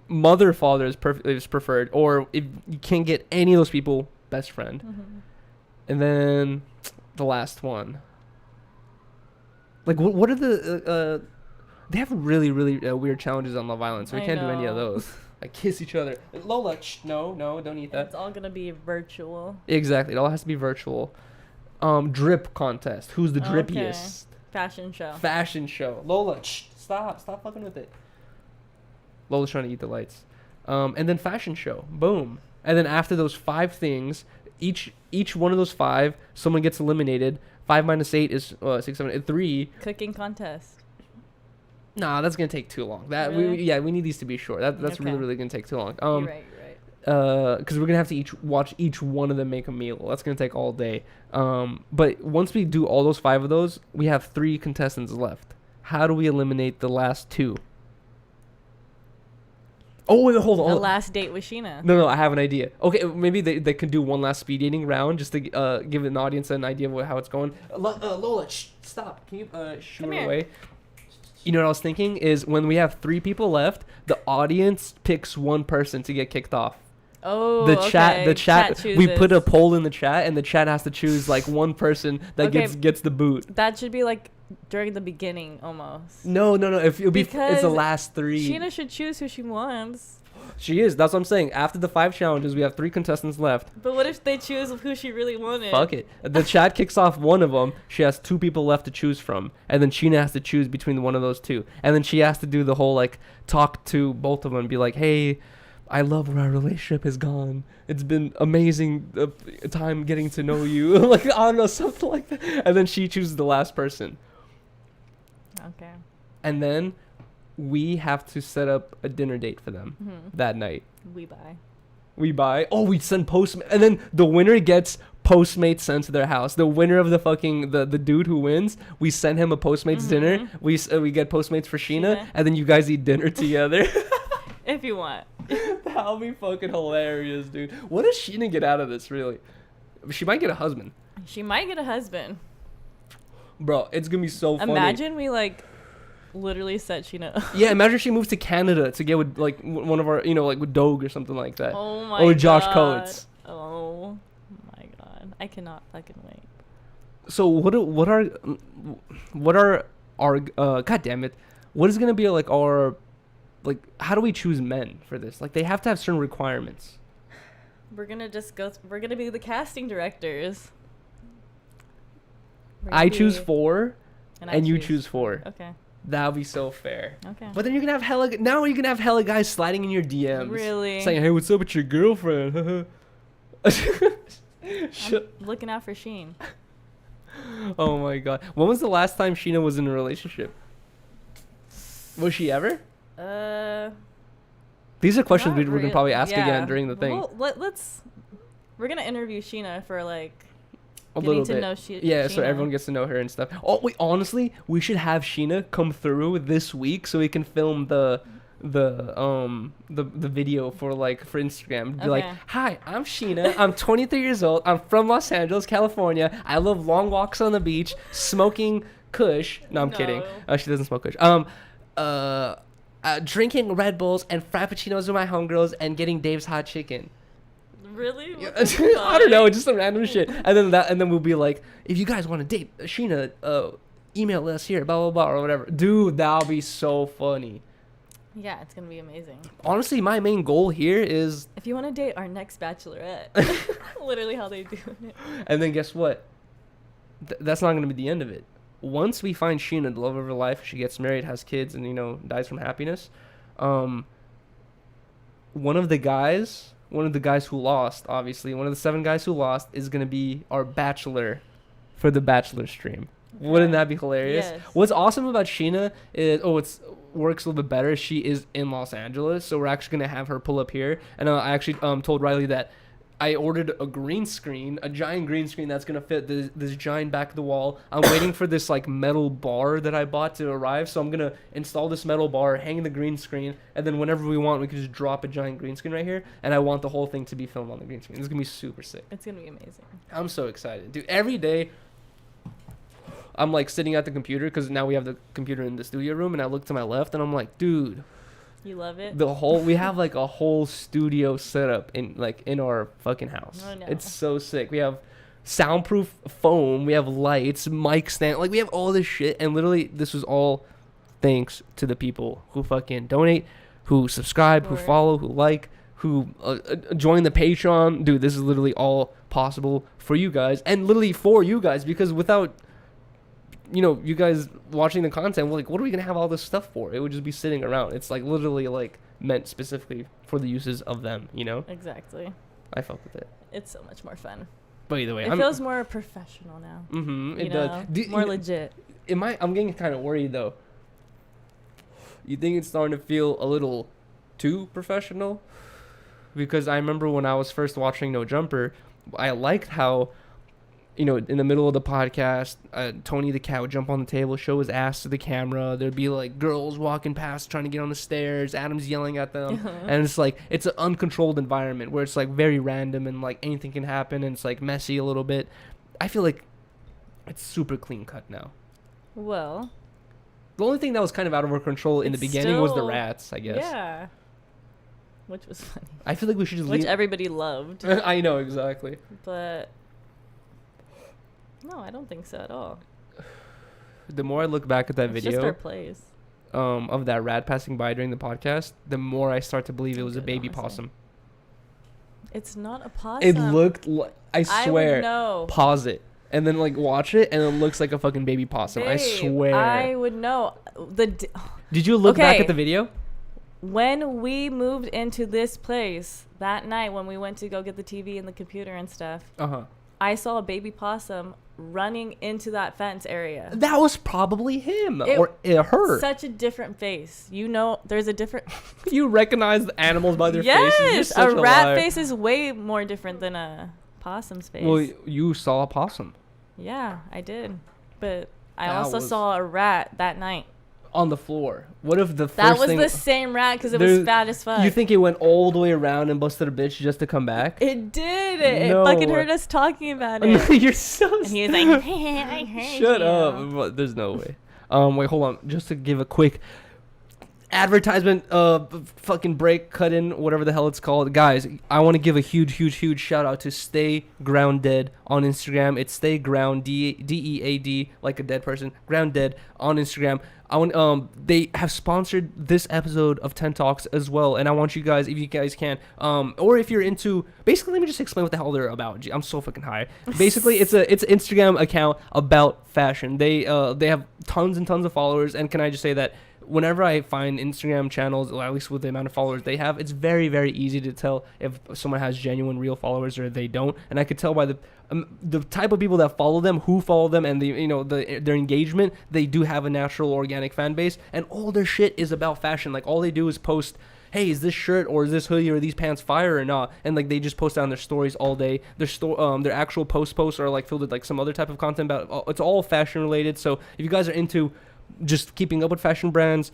mother, father is preferred. Or if you can't get any of those people, best friend. Mm-hmm. And then the last one. Like, what are the... they have really, really weird challenges on Love Island, so we can't do any of those. Like, kiss each other. Lola, no, don't eat that. It's all going to be virtual. Exactly. It all has to be virtual. Drip contest. Who's the drippiest? Okay. Fashion show. Lola, stop fucking with it. Lola's trying to eat the lights. And then fashion show. Boom. And then after those 5 things, each one of those 5, someone gets eliminated. 5 minus 8 is 6, 7, 8, 3. Cooking contest. Nah, that's gonna take too long. Really? We need these to be short. That's okay. really gonna take too long. You're right. Because we're gonna have to watch each one of them make a meal. That's gonna take all day. But once we do all those 5 of those, we have 3 contestants left. How do we eliminate the last 2? Oh wait, hold on. The last date with Sheena. No, I have an idea. Okay, maybe they can do one last speed dating round just to give an audience an idea of how it's going. Lola, stop. Can you shoo her away? You know what I was thinking is when we have 3 people left, the audience picks one person to get kicked off. Oh, the chat. We put a poll in the chat, and the chat has to choose like one person that gets the boot. That should be like during the beginning almost. No. It's the last 3. Sheena should choose who she wants. She is. That's what I'm saying. After the 5 challenges, we have 3 contestants left. But what if they choose who she really wanted? Fuck it. The chat kicks off one of them. She has 2 people left to choose from. And then Sheena has to choose between one of those 2. And then she has to do the whole, like, talk to both of them and be like, hey, I love where our relationship has gone. It's been amazing time getting to know you. Like, I don't know, something like that. And then she chooses the last person. Okay. And then we have to set up a dinner date for them that night. We buy. Oh, we send Postmates. And then the winner gets Postmates sent to their house. The winner of the fucking, the dude who wins, we send him a Postmates dinner. We get Postmates for Sheena. And then you guys eat dinner together. If you want. That'll be fucking hilarious, dude. What does Sheena get out of this, really? She might get a husband. Bro, it's gonna be so funny. Imagine we, like, literally set Sheena. Yeah, imagine she moves to Canada to get with, like, one of our, like, with Doug or something like that. Oh my god. Or Josh Coates. Oh my god. I cannot fucking wait. So what are our god damn it. What is gonna be like our, like, how do we choose men for this? Like, they have to have certain requirements. We're gonna be the casting directors. I choose 4 and you choose 4. Okay. That'll be so fair. Okay. But then you're gonna have hella guys sliding in your DMs. Really? Saying, hey, what's up with your girlfriend? I'm looking out for Sheen. Oh my god. When was the last time Sheena was in a relationship? Was she ever? These are questions we can probably ask again during the thing. Well, we're gonna interview Sheena for, like, a little to bit. know Sheena. So everyone gets to know her and stuff. Oh wait, honestly, we should have Sheena come through this week so we can film the video for Instagram. Be like, hi, I'm Sheena. I'm 23 years old. I'm from Los Angeles, California. I love long walks on the beach, smoking Kush. No, I'm kidding. She doesn't smoke Kush. Drinking Red Bulls and Frappuccinos with my homegirls and getting Dave's hot chicken. Really? I don't know, just some random shit. And then we'll be like, if you guys want to date Sheena, email us here, blah blah blah, or whatever. Dude, that'll be so funny. Yeah, it's gonna be amazing. Honestly, my main goal here is, if you want to date our next Bachelorette, literally how they do it. And then guess what? That's not gonna be the end of it. Once we find Sheena, the love of her life, she gets married, has kids, and dies from happiness. One of the guys who lost, obviously, one of the 7 guys who lost is going to be our bachelor for the Bachelor stream. Okay. Wouldn't that be hilarious? Yes. What's awesome about Sheena is, works a little bit better. She is in Los Angeles, so we're actually going to have her pull up here. And I actually told Rylee that I ordered a green screen, a giant green screen that's going to fit this giant back of the wall. I'm waiting for this metal bar that I bought to arrive. So I'm going to install this metal bar, hang the green screen, and then whenever we want, we can just drop a giant green screen right here. And I want the whole thing to be filmed on the green screen. It's going to be super sick. It's going to be amazing. I'm so excited. Dude, every day I'm like sitting at the computer because now we have the computer in the studio room, and I look to my left and I'm like, dude, you love it. We have like a whole studio setup in our fucking house. Oh, no. It's so sick. We have soundproof foam, we have lights, mic stand, like we have all this shit, and literally this was all thanks to the people who fucking donate, who subscribe, who follow, who like, who join the Patreon. Dude, this is literally all possible for you guys, and literally for you guys, because without you guys watching the content, like, what are we gonna have all this stuff for? It would just be sitting around. It's like literally like meant specifically for the uses of them, Exactly. I fuck with it. It's so much more fun. But either way, it feels more professional now. It does. More legit. I'm getting kind of worried though. You think it's starting to feel a little too professional? Because I remember when I was first watching No Jumper, I liked how, in the middle of the podcast, Tony the cat would jump on the table, show his ass to the camera. There'd be like girls walking past trying to get on the stairs. Adam's yelling at them. And it's like, it's an uncontrolled environment where it's like very random and like anything can happen, and it's like messy a little bit. I feel like it's super clean cut now. Well, the only thing that was kind of out of our control in the beginning was the rats, I guess. Yeah. Which was funny. I feel like we should just Which everybody loved. I know, exactly. But no, I don't think so at all. The more I look back at that video, just our plays. Of that rat passing by during the podcast, the more I start to believe it was a baby possum. It's not a possum. It looked like, I swear. I would know. Pause it and then like watch it, and it looks like a fucking baby possum. Babe, I swear. I would know. Did you look back at the video? When we moved into this place that night, when we went to go get the TV and the computer and stuff, I saw a baby possum running into that fence area. That was probably him or her. Such a different face. There's a different. You recognize the animals by their faces. Yes, a rat face is way more different than a possum's face. Well, you saw a possum. Yeah, I did, but I also saw a rat that night. On the floor. What if the that was the same rat because it was fat as fuck? You think it went all the way around and busted a bitch just to come back? It did. It fucking heard us talking about it. You're so. And he was like, "Hey, I heard Shut you." up. There's no way. Wait, hold on. Just to give a quick advertisement, fucking break, cut in, whatever the hell it's called. Guys, I want to give a huge shout out to Stay Grounded on Instagram. It's Stay Ground, DEAD, like a dead person, Grounded on Instagram. They have sponsored this episode of 10 Talks as well, and I want you guys, if you guys can, or if you're into, basically, let me just explain what the hell they're about. I'm so fucking high. Basically, it's an Instagram account about fashion. They have tons and tons of followers, and can I just say that whenever I find Instagram channels, or at least with the amount of followers they have, it's very, very easy to tell if someone has genuine, real followers or they don't. And I could tell by the type of people that follow them, who follow them, and their engagement. They do have a natural, organic fan base, and all their shit is about fashion. Like, all they do is post, hey, is this shirt or is this hoodie or these pants fire or not? And like, they just post on their stories all day. Their actual posts are like filled with like some other type of content about. It's all fashion related. So if you guys are into just keeping up with fashion brands,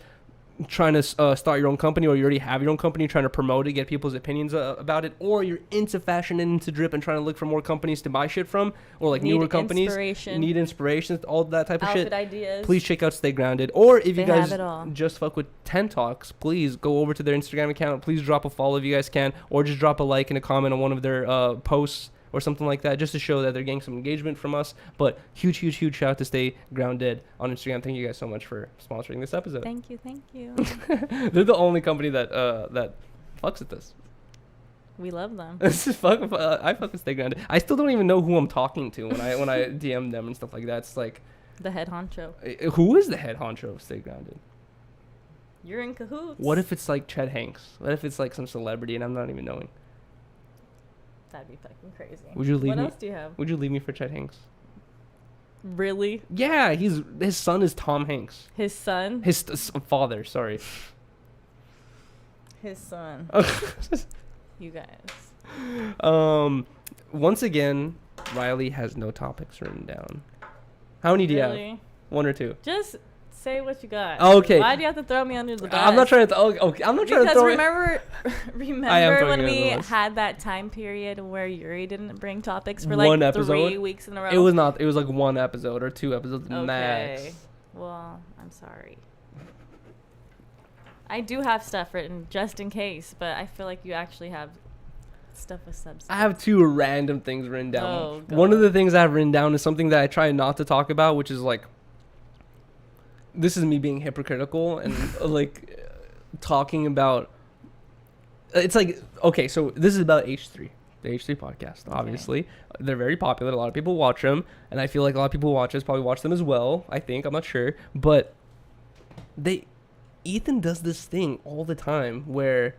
trying to start your own company, or you already have your own company, trying to promote it, get people's opinions about it, or you're into fashion and into drip and trying to look for more companies to buy shit from, or like newer companies, need inspiration, all that type of shit, ideas, please check out Stay Grounded. Or if you guys just fuck with 10 Talks, please go over to their Instagram account. Please drop a follow if you guys can, or just drop a like and a comment on one of their posts or something like that, just to show that they're getting some engagement from us. But huge shout out to Stay Grounded on Instagram. Thank you guys so much for sponsoring this episode. Thank you. They're the only company that fucks with this. We love them. I fuck with Stay Grounded. I still don't even know who I'm talking to when I DM them and stuff like that. It's like the head honcho. Who is the head honcho of Stay Grounded? You're in cahoots. What if it's like Chet Hanks? What if it's like some celebrity and I'm not even knowing? That'd be fucking crazy. Would you leave what me? What else do you have? Would you leave me for Chet Hanks? Really? Yeah, his son is Tom Hanks. His son? His father, sorry. His son. You guys. Once again, Rylee has no topics written down. How many do you have? One or two? Just say what you got. Okay. Why do you have to throw me under the bus? I'm not trying to. Okay, I'm not trying to throw remember when we had that time period where Yuri didn't bring topics for like 3 weeks in a row? It was not. It was like 1 episode or 2 episodes max. Okay. Well, I'm sorry. I do have stuff written just in case, but I feel like you actually have stuff with substance. I have 2 random things written down. Oh, God. One of the things I have written down is something that I try not to talk about, which is like, this is me being hypocritical and like talking about. It's like, okay, so this is about H3, the H3 podcast. Obviously, they're very popular. A lot of people watch them, and I feel like a lot of people watch us probably watch them as well. I think, I'm not sure, but Ethan does this thing all the time where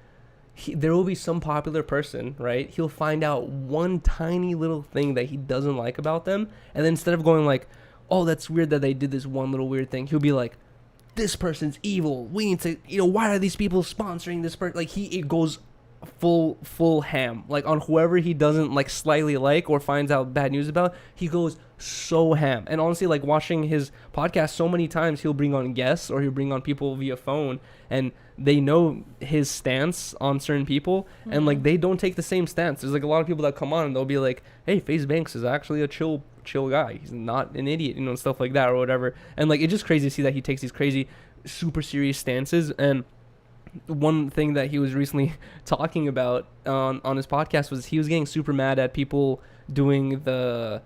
there will be some popular person, right? He'll find out one tiny little thing that he doesn't like about them, and then instead of going like, oh, that's weird that they did this one little weird thing, he'll be like, this person's evil. We need to, why are these people sponsoring this person? Like, it goes full ham. Like, on whoever he doesn't, like, slightly like or finds out bad news about, he goes so ham. And honestly, like, watching his podcast so many times, he'll bring on guests or he'll bring on people via phone, and they know his stance on certain people, and, like, they don't take the same stance. There's, like, a lot of people that come on and they'll be like, hey, FaZe Banks is actually a chill guy. He's not an idiot, and stuff like that or whatever. And, like, it's just crazy to see that he takes these crazy, super serious stances. And one thing that he was recently talking about on his podcast was he was getting super mad at people doing the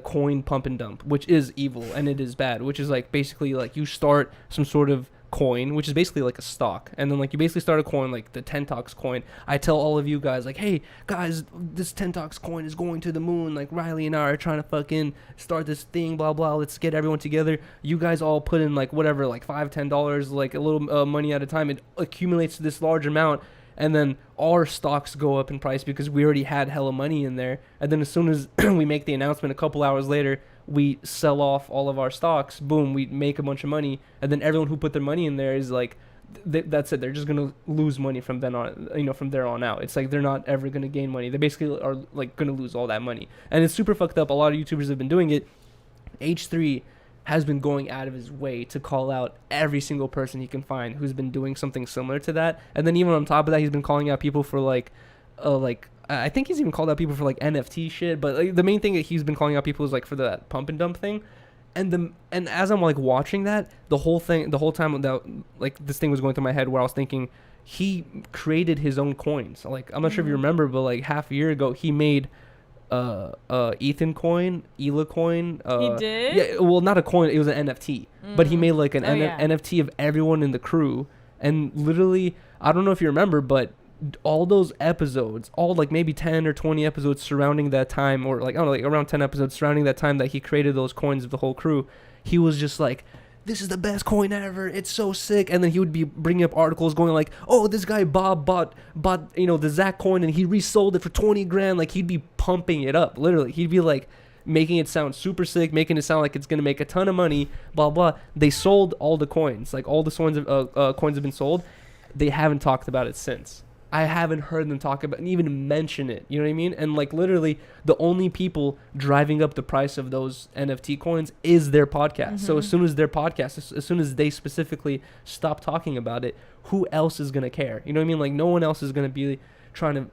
coin pump and dump, which is evil and it is bad, which is like basically like you start some sort of coin, which is basically like a stock, and then like you basically start a coin like the Tentox coin. I tell all of you guys like, hey guys, this Tentox coin is going to the moon, like Rylee and I are trying to fucking start this thing, blah blah, let's get everyone together. You guys all put in like whatever, like $5-10, like a little money at a time. It accumulates to this large amount, and then our stocks go up in price because we already had hella money in there. And then as soon as we make the announcement a couple hours later, we sell off all of our stocks. Boom, we make a bunch of money. And then everyone who put their money in there is like, that's it. They're just going to lose money from then on, from there on out. It's like they're not ever going to gain money. They basically are like going to lose all that money. And it's super fucked up. A lot of YouTubers have been doing it. H3 has been going out of his way to call out every single person he can find who's been doing something similar to that. And then even on top of that, he's been calling out people for like I think he's even called out people for like NFT shit. But like, the main thing that he's been calling out people is like for the pump and dump thing. And as I'm like watching that, the whole time that like this thing was going through my head, where I was thinking he created his own coins. Like, I'm not sure if you remember, but like half a year ago he made Ethan coin, Ela coin. He did? Yeah, well, not a coin, it was an NFT. But he made like an NFT of everyone in the crew. And literally, I don't know if you remember, but all those episodes, all like maybe 10 or 20 episodes surrounding that time, or like, I don't know, like around 10 episodes surrounding that time that he created those coins of the whole crew, he was just like, this is the best coin ever, it's so sick. And then he would be bringing up articles going like, oh, this guy Bob bought the Zach coin and he resold it for 20 grand. Like, he'd be pumping it up, literally. He'd be like making it sound super sick, making it sound like it's gonna make a ton of money, blah blah. They sold all the coins, like all the coins have been sold. They haven't talked about it since. I haven't heard them talk about and even mention it. You know what I mean? And like literally the only people driving up the price of those NFT coins is their podcast. So as soon as their podcast, as soon as they specifically stop talking about it, who else is going to care? You know what I mean? Like, no one else is going to be trying to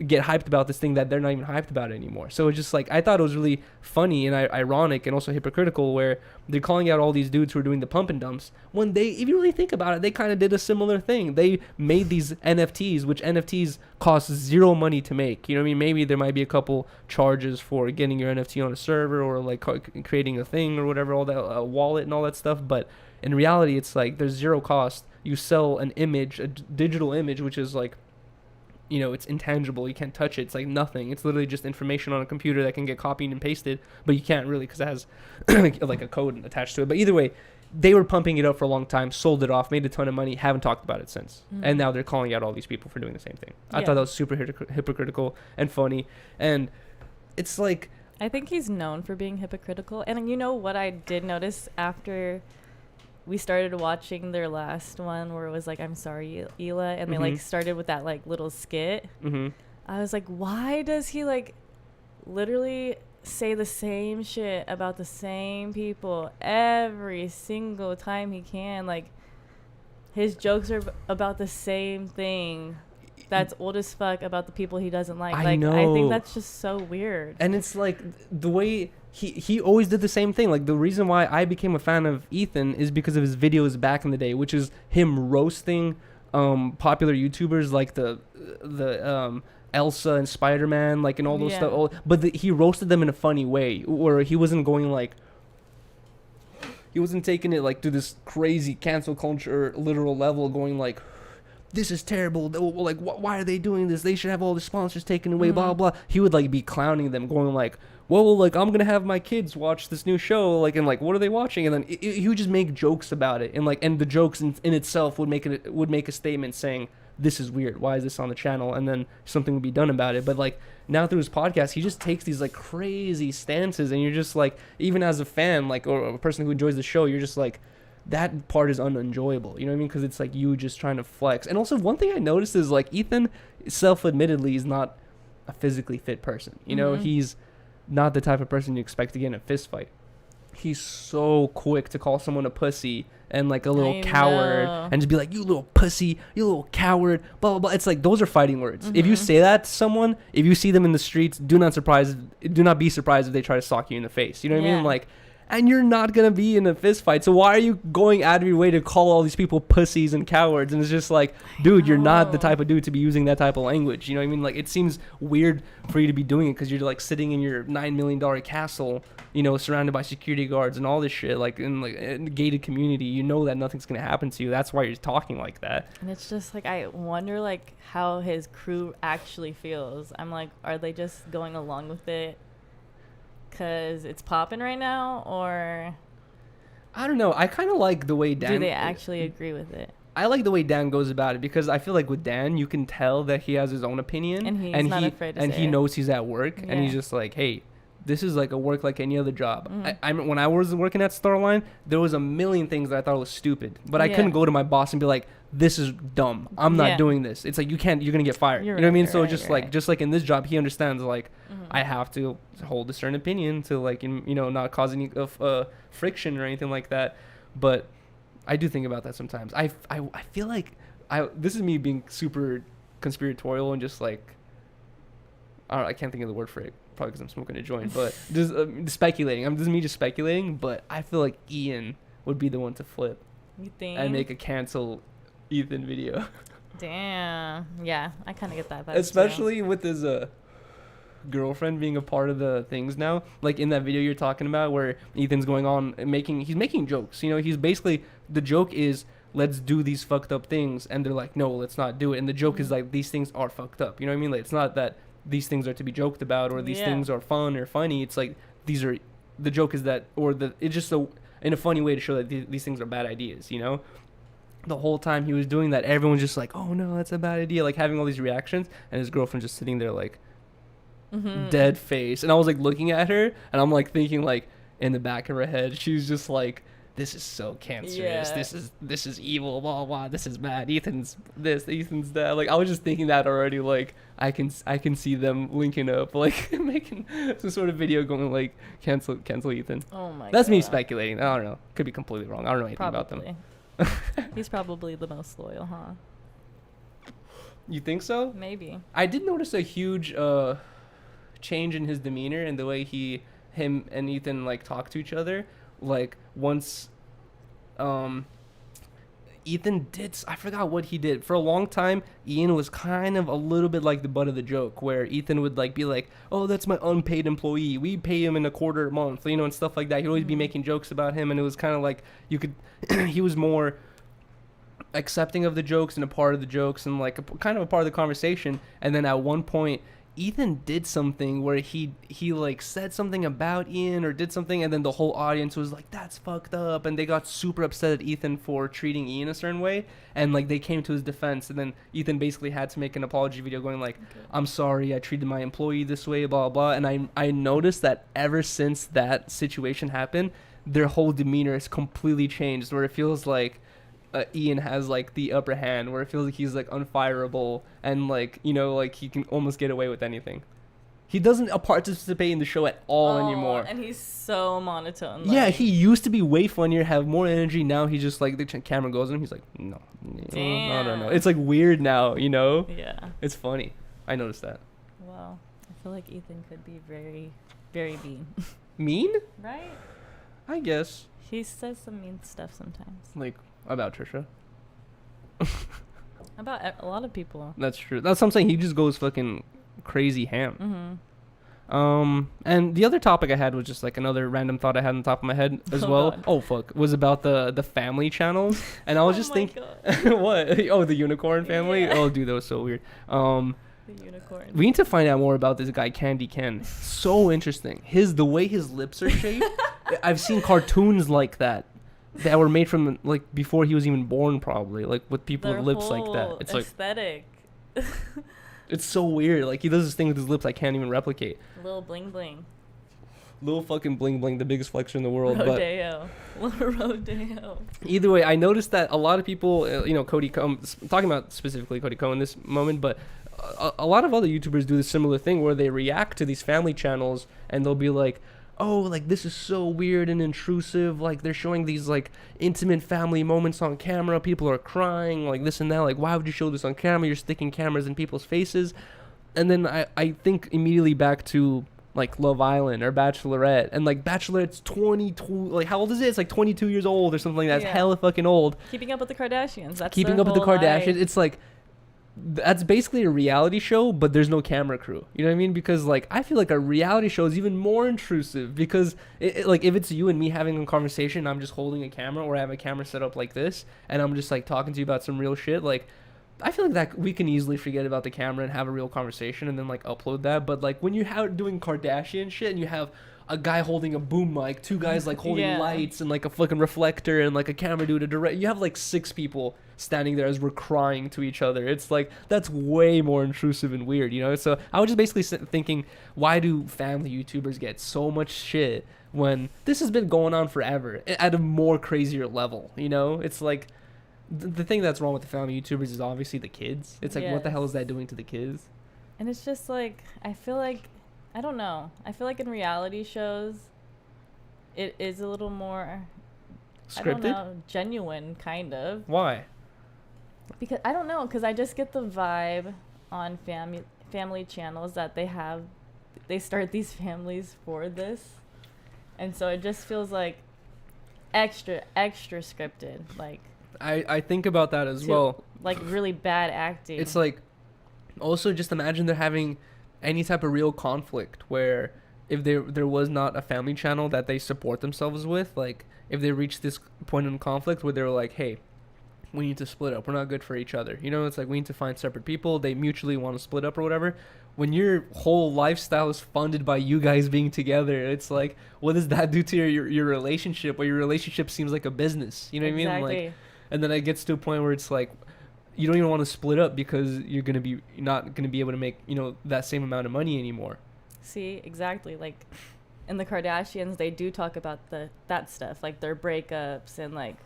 get hyped about this thing that they're not even hyped about anymore. So it's just like, I thought it was really funny and ironic and also hypocritical, where they're calling out all these dudes who are doing the pump and dumps when they, if you really think about it, they kind of did a similar thing. They made these NFTs, which NFTs cost zero money to make. You know what I mean? Maybe there might be a couple charges for getting your NFT on a server or like creating a thing or whatever, all that, a wallet and all that stuff. But in reality, it's like there's zero cost. You sell an image, a digital image, which is like, it's intangible. You can't touch it. It's like nothing. It's literally just information on a computer that can get copied and pasted, but you can't really, because it has like a code attached to it. But either way, they were pumping it up for a long time, sold it off, made a ton of money, haven't talked about it since. And now they're calling out all these people for doing the same thing. I thought that was super hypocritical and funny. And it's like, I think he's known for being hypocritical. And you know what I did notice after we started watching their last one, where it was like, I'm sorry, Ela, and they like started with that like little skit. I was like, why does he like literally say the same shit about the same people every single time he can. Like, his jokes are about the same thing that's old as fuck about the people he doesn't like. I know. I think that's just so weird. And it's like the way he always did the same thing. Like, the reason why I became a fan of Ethan is because of his videos back in the day, which is him roasting popular YouTubers like the Elsa and Spider-Man, like, and all those stuff. But he roasted them in a funny way, where he wasn't going like, he wasn't taking it like to this crazy cancel culture literal level, going like, this is terrible, like, why are they doing this, they should have all the sponsors taken away, blah blah. He would like be clowning them, going like, well, like, I'm gonna have my kids watch this new show, like, and like, what are they watching? And then he would just make jokes about it, and like, and the jokes in itself would make a statement saying, this is weird, why is this on the channel? And then something would be done about it. But like, now through his podcast, he just takes these like crazy stances, and you're just like, even as a fan, like, or a person who enjoys the show, you're just like, that part is unenjoyable, you know what I mean? Because it's like you just trying to flex. And also, one thing I noticed is like, Ethan self-admittedly is not a physically fit person, you know. He's not the type of person you expect to get in a fist fight. He's so quick to call someone a pussy and like a little coward, and just be like, you little pussy, you little coward, blah blah blah. It's like, those are fighting words. If you say that to someone, if you see them in the streets, do not be surprised if they try to sock you in the face, you know what I mean? Like, and you're not gonna be in a fist fight, so why are you going out of your way to call all these people pussies and cowards? And it's just like, dude, you're not the type of dude to be using that type of language, you know what I mean? Like, it seems weird for you to be doing it because you're like sitting in your $9 million castle, you know, surrounded by security guards and all this shit, like in like a gated community. You know that nothing's gonna happen to you. That's why you're talking like that. And it's just like, I wonder like how his crew actually feels. I'm like, are they just going along with it because it's popping right now, or I don't know. I kind of like the way Dan. Do they actually agree with it? I like the way Dan goes about it, because I feel like with Dan, you can tell that he has his own opinion, and he's not afraid to say he it. knows he's at work, and he's just like, hey, this is like a work like any other job. When I was working at Starline, there was a million things that I thought was stupid, but I couldn't go to my boss and be like, this is dumb, I'm not doing this. It's like, you're gonna get fired. You know what I mean? So just like in this job, he understands like, I have to hold a certain opinion to like, you know, not cause any friction or anything like that. But I do think about that sometimes. I feel like this is me being super conspiratorial and just like, I can't think of the word for it, probably because I'm smoking a joint, but just speculating. This is me just speculating, but I feel like Ian would be the one to flip. You think? And make a cancel Ethan video. Damn. Yeah, I kind of get that vibe. Especially with his girlfriend being a part of the things now. Like in that video you're talking about, where Ethan's going on and he's making jokes. You know, he's basically, the joke is, let's do these fucked up things, and they're like, no, let's not do it. And the joke is like, these things are fucked up. You know what I mean? Like, it's not that these things are to be joked about, or these things are fun or funny. It's like, the joke is that, or it's just in a funny way to show that these things are bad ideas, you know? The whole time he was doing that, everyone's just like, oh no, that's a bad idea, like having all these reactions, and his girlfriend just sitting there like, dead face. And I was like looking at her, and I'm like thinking, like, in the back of her head, she's just like, this is so cancerous, this is evil, blah blah, this is bad, Ethan's this, Ethan's that. Like, I was just thinking that already. Like, I can see them linking up, like making some sort of video going like, cancel Ethan. Oh my god, that's me speculating. I don't know, could be completely wrong, I don't know anything about them. He's probably the most loyal, huh? You think so? Maybe. I did notice a huge change in his demeanor and the way him and Ethan like talk to each other. Like, once Ethan did, I forgot what he did. For a long time, Ian was kind of a little bit like the butt of the joke, where Ethan would like be like, oh, that's my unpaid employee, we pay him in a quarter a month, you know, and stuff like that. He'd always be making jokes about him, and it was kind of like, you could he was more accepting of the jokes and a part of the jokes, and like kind of a part of the conversation. And then at one point, Ethan did something where he like said something about Ian, or did something, and then the whole audience was like, that's fucked up, and they got super upset at Ethan for treating Ian a certain way, and like they came to his defense, and then Ethan basically had to make an apology video going like, I'm sorry, I treated my employee this way, blah blah. And I noticed that ever since that situation happened, their whole demeanor has completely changed, where it feels like Ian has like the upper hand, where it feels like he's like unfireable, and like, you know, like he can almost get away with anything. He doesn't participate in the show at all anymore. And he's so monotone. Yeah, he used to be way funnier, have more energy. Now he's just like, the camera goes on him. He's like, no. No. It's like weird now, you know? Yeah. It's funny. I noticed that. Well, I feel like Ethan could be very, very mean. Mean? Right? I guess. He says some mean stuff sometimes. Like, about Trisha? About a lot of people. That's true. That's what I'm saying. He just goes fucking crazy ham. And the other topic I had was just like another random thought I had on the top of my head as well. God. Oh fuck, was about the family channels, and I was just thinking, what? Oh, the unicorn family. Yeah. Oh, dude, that was so weird. The unicorn. We need to find out more about this guy, Candy Ken. So interesting. The way his lips are shaped. I've seen cartoons like that were made from like before he was even born, probably, like with people with lips like that. It's aesthetic. Like it's so weird. Like he does this thing with his lips I can't even replicate. Little bling bling. Little fucking bling bling, the biggest flexor in the world. Rodeo. Rodeo. Either way, I noticed that a lot of people, Cody Cohen, talking about specifically Cody Cohen in this moment, but a lot of other YouTubers do the similar thing where they react to these family channels and they'll be like, oh, like this is so weird and intrusive. Like they're showing these like intimate family moments on camera. People are crying, like this and that. Like, why would you show this on camera? You're sticking cameras in people's faces. And then I think immediately back to like Love Island or Bachelorette. And like Bachelorette's 22, like how old is it? It's like 22 years old or something like that. It's hella fucking old. Keeping Up with the Kardashians. That's Keeping Up with the Kardashians. Life. It's like, that's basically a reality show, but there's no camera crew. You know what I mean? Because like I feel like a reality show is even more intrusive because like if it's you and me having a conversation, I'm just holding a camera or I have a camera set up like this and I'm just like talking to you about some real shit. Like I feel like that we can easily forget about the camera and have a real conversation and then like upload that. But like when you're doing Kardashian shit and you have a guy holding a boom mic, two guys like holding lights and like a fucking reflector and like a camera dude, you have like 6 people standing there as we're crying to each other. It's like that's way more intrusive and weird, you know? So I was just basically thinking, why do family YouTubers get so much shit when this has been going on forever at a more crazier level, you know? It's like the thing that's wrong with the family YouTubers is obviously the kids. It's like, what the hell is that doing to the kids? And it's just like, I feel like, I don't know. I feel like in reality shows, it is a little more scripted? I don't know, genuine, kind of. Why? Because I don't know, because I just get the vibe on family channels that they start these families for this, and so it just feels like extra scripted. Like I think about that as well. Like really bad acting. It's like, also just imagine they're having any type of real conflict where if there was not a family channel that they support themselves with, like if they reach this point in conflict where they're like, hey, we need to split up, we're not good for each other, you know, it's like we need to find separate people, they mutually want to split up or whatever. When your whole lifestyle is funded by you guys being together, it's like, what does that do to your relationship? Or your relationship seems like a business, you know what I mean? Like, and then it gets to a point where it's like you don't even want to split up because you're not gonna be able to make, you know, that same amount of money anymore. See, exactly. Like in the Kardashians, they do talk about that stuff, like their breakups and like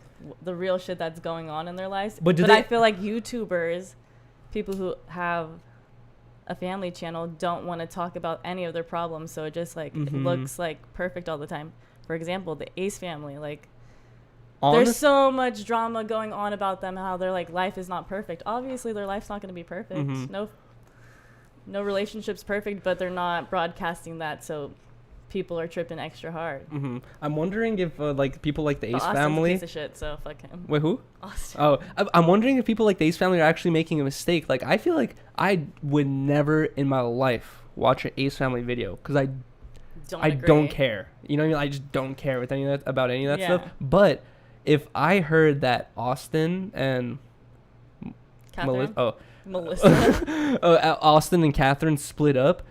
the real shit that's going on in their lives. But I feel like YouTubers, people who have a family channel, don't want to talk about any of their problems, so it just like it looks like perfect all the time. For example, the Ace family, like there's so much drama going on about them, how their like life is not perfect. Obviously their life's not going to be perfect. No relationship's perfect, but they're not broadcasting that, so people are tripping extra hard. I'm wondering if like people like the Ace family, piece of shit, so fuck him. Wait, who? Austin. Oh, I'm wondering if people like the Ace family are actually making a mistake. Like I feel like I would never in my life watch an Ace family video because I don't care. You know what I mean? I just don't care with about any of that stuff. But if I heard that Austin and Melissa, Austin and Catherine split up,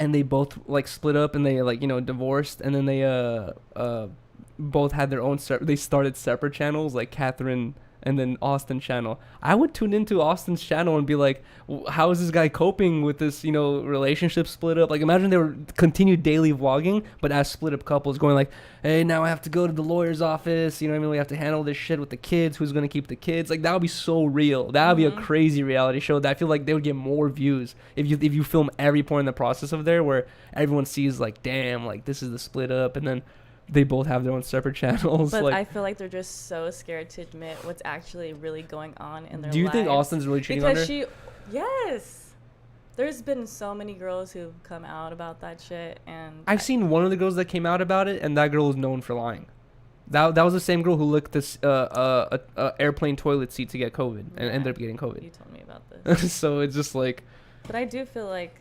and they both like split up and they like, you know, divorced, and then they both had their own they started separate channels, like Catherine and then Austin's channel, I would tune into Austin's channel and be like, how is this guy coping with this, you know, relationship split up? Like, imagine they were continued daily vlogging, but as split up couples going like, hey, now I have to go to the lawyer's office. You know what I mean? We have to handle this shit with the kids. Who's going to keep the kids? Like, that would be so real. That would be a crazy reality show that I feel like they would get more views if you film every point in the process of there where everyone sees like, damn, like this is the split up, and then they both have their own separate channels. But like, I feel like they're just so scared to admit what's actually really going on in their lives. do you think Austin's really cheating on her? Yes. There's been so many girls who've come out about that shit, and I've seen one of the girls that came out about it, and that girl is known for lying. That was the same girl who licked this airplane toilet seat to get COVID and ended up getting COVID. You told me about this. So it's just like. But I do feel like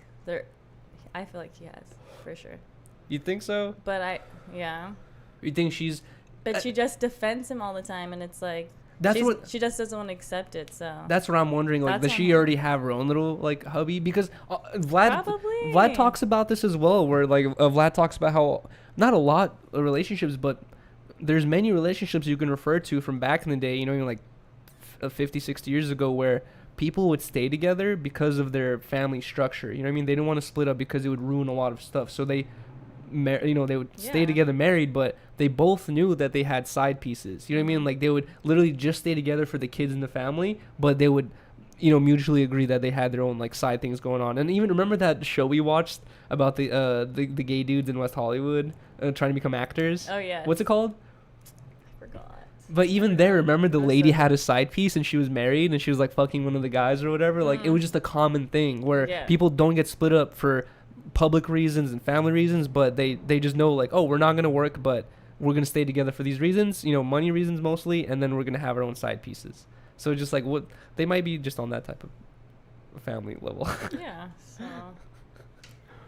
I feel like he has, for sure. You think so? But yeah. You think she's? But she just defends him all the time, and it's like she just doesn't want to accept it. So that's what I'm wondering. Like, does she already have her own little like hubby? Because Vlad talks about this as well, where like Vlad talks about how not a lot of relationships, but there's many relationships you can refer to from back in the day. You know, like 50, 60 years ago, where people would stay together because of their family structure. You know what I mean? They didn't want to split up because it would ruin a lot of stuff. So they would stay together married, but they both knew that they had side pieces. You know what I mean? Like, they would literally just stay together for the kids and the family, but they would, you know, mutually agree that they had their own like side things going on. And even remember that show we watched about the gay dudes in West Hollywood trying to become actors? Oh yeah. What's it called? But I even there, remember the lady had a side piece and she was married and she was like fucking one of the guys or whatever. Like, it was just a common thing where people don't get split up for public reasons and family reasons, but they just know like, oh, we're not going to work, but we're going to stay together for these reasons, you know, money reasons mostly, and then we're going to have our own side pieces. So just like what they might be just on that type of family level. Yeah, so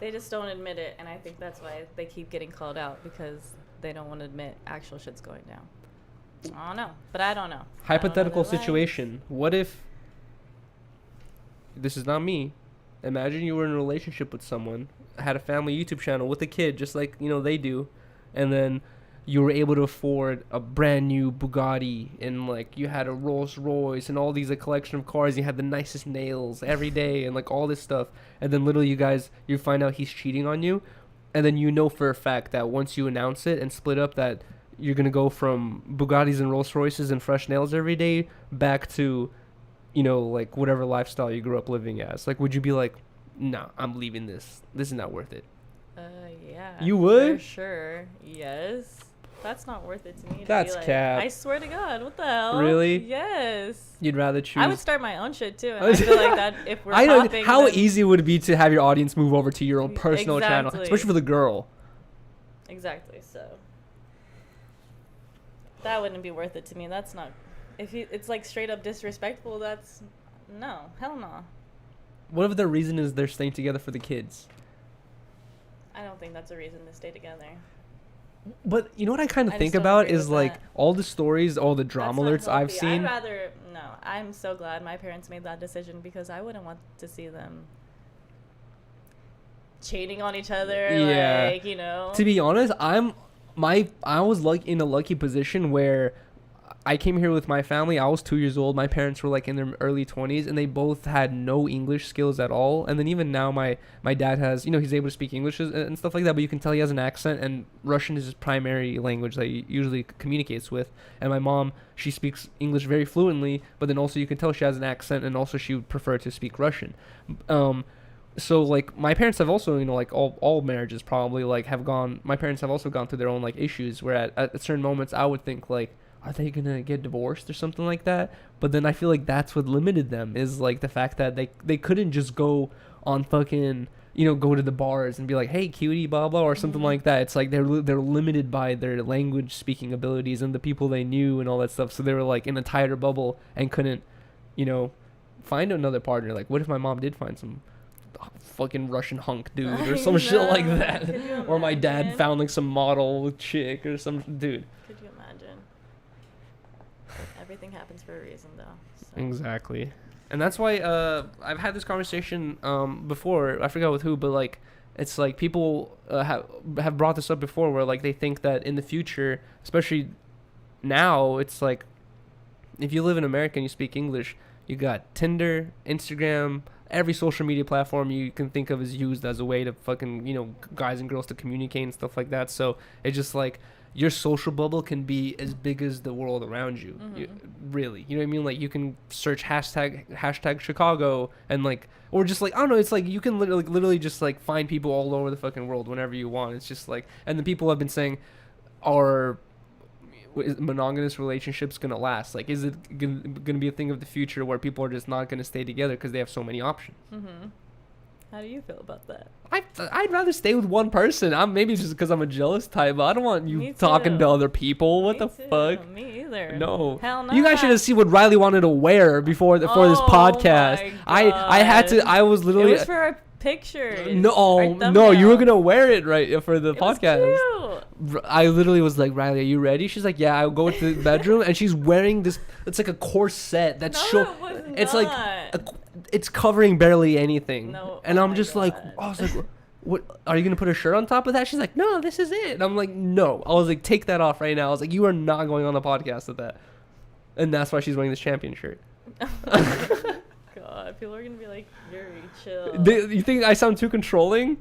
they just don't admit it, and I think that's why they keep getting called out, because they don't want to admit actual shit's going down. I don't know, but I don't know. Hypothetical situation. What if, this is not me, imagine you were in a relationship with someone, had a family YouTube channel with a kid, just like, you know, they do, and then you were able to afford a brand new Bugatti, and like you had a Rolls Royce and all these, a collection of cars, you had the nicest nails every day and like all this stuff, and then literally you find out he's cheating on you, and then you know for a fact that once you announce it and split up, that you're going to go from Bugattis and Rolls Royces and fresh nails every day back to, you know, like whatever lifestyle you grew up living as. Like, would you be like, no, I'm leaving this. This is not worth it. Yeah. You would? For sure. Yes. That's not worth it to me. That's cap. I swear to God. What the hell? Really? Yes. You'd rather choose. I would start my own shit too. And I feel like that if we're how easy would it be to have your audience move over to your own personal channel, especially for the girl? Exactly. So that wouldn't be worth it to me. That's not. It's like straight up disrespectful. That's no. Hell no. What if the reason is they're staying together for the kids? I don't think that's a reason to stay together. But you know what I kind of think about is like all the stories, all the drama alerts I've seen. I'm so glad my parents made that decision, because I wouldn't want to see them cheating on each other. Yeah. Like, you know. To be honest, I was in a lucky position where I came here with my family. I was 2 years old. My parents were like in their early 20s, and they both had no English skills at all. And then even now, my dad has, you know, he's able to speak English and stuff like that, but you can tell he has an accent, and Russian is his primary language that he usually communicates with. And my mom, she speaks English very fluently, but then also you can tell she has an accent, and also she would prefer to speak Russian. So like my parents have also, you know, like all marriages probably like my parents have also gone through their own like issues, where at certain moments I would think like, are they gonna get divorced or something like that? But then I feel like that's what limited them, is like the fact that they couldn't just go on fucking, you know, go to the bars and be like, hey cutie, blah blah, or something like that. It's like they're limited by their language speaking abilities and the people they knew and all that stuff. So they were like in a tighter bubble and couldn't, you know, find another partner. Like, what if my mom did find some fucking Russian hunk dude or some shit like that, or my dad found like some model chick or some dude? Could you imagine? Everything happens for a reason, though. So. Exactly. And that's why I've had this conversation before. I forgot with who, but like it's like people have brought this up before, where like they think that in the future, especially now, it's like if you live in America and you speak English, you got Tinder, Instagram, every social media platform you can think of is used as a way to fucking, you know, guys and girls to communicate and stuff like that. So it's just like your social bubble can be as big as the world around you. Really, you know what I mean? Like you can search hashtag Chicago and like, or just like, I don't know, it's like you can literally just like find people all over the fucking world whenever you want. It's just like, and the people have been saying, are monogamous relationships gonna last? Like, is it gonna be a thing of the future where people are just not gonna stay together because they have so many options? How do you feel about that? I'd rather stay with one person. Maybe it's just because I'm a jealous type, but I don't want you Me talking too. to other people. What Me the too. fuck? Me either. No. Hell no. You guys should have seen what Rylee wanted to wear before this podcast. I had to. I was literally. It was for our pictures. No, you were gonna wear it right for the podcast. Was cute. I literally was like, Rylee, are you ready? She's like, yeah. I'll go to the bedroom, and she's wearing this. It's like a corset that's it's like it's covering barely anything. No, and I'm just like, I was like, what? Are you gonna put a shirt on top of that? She's like, no, this is it. And I'm like, no. I was like, take that off right now. I was like, you are not going on the podcast with that. And that's why she's wearing this champion shirt. God, people are gonna be like, Yuri, chill. You think I sound too controlling?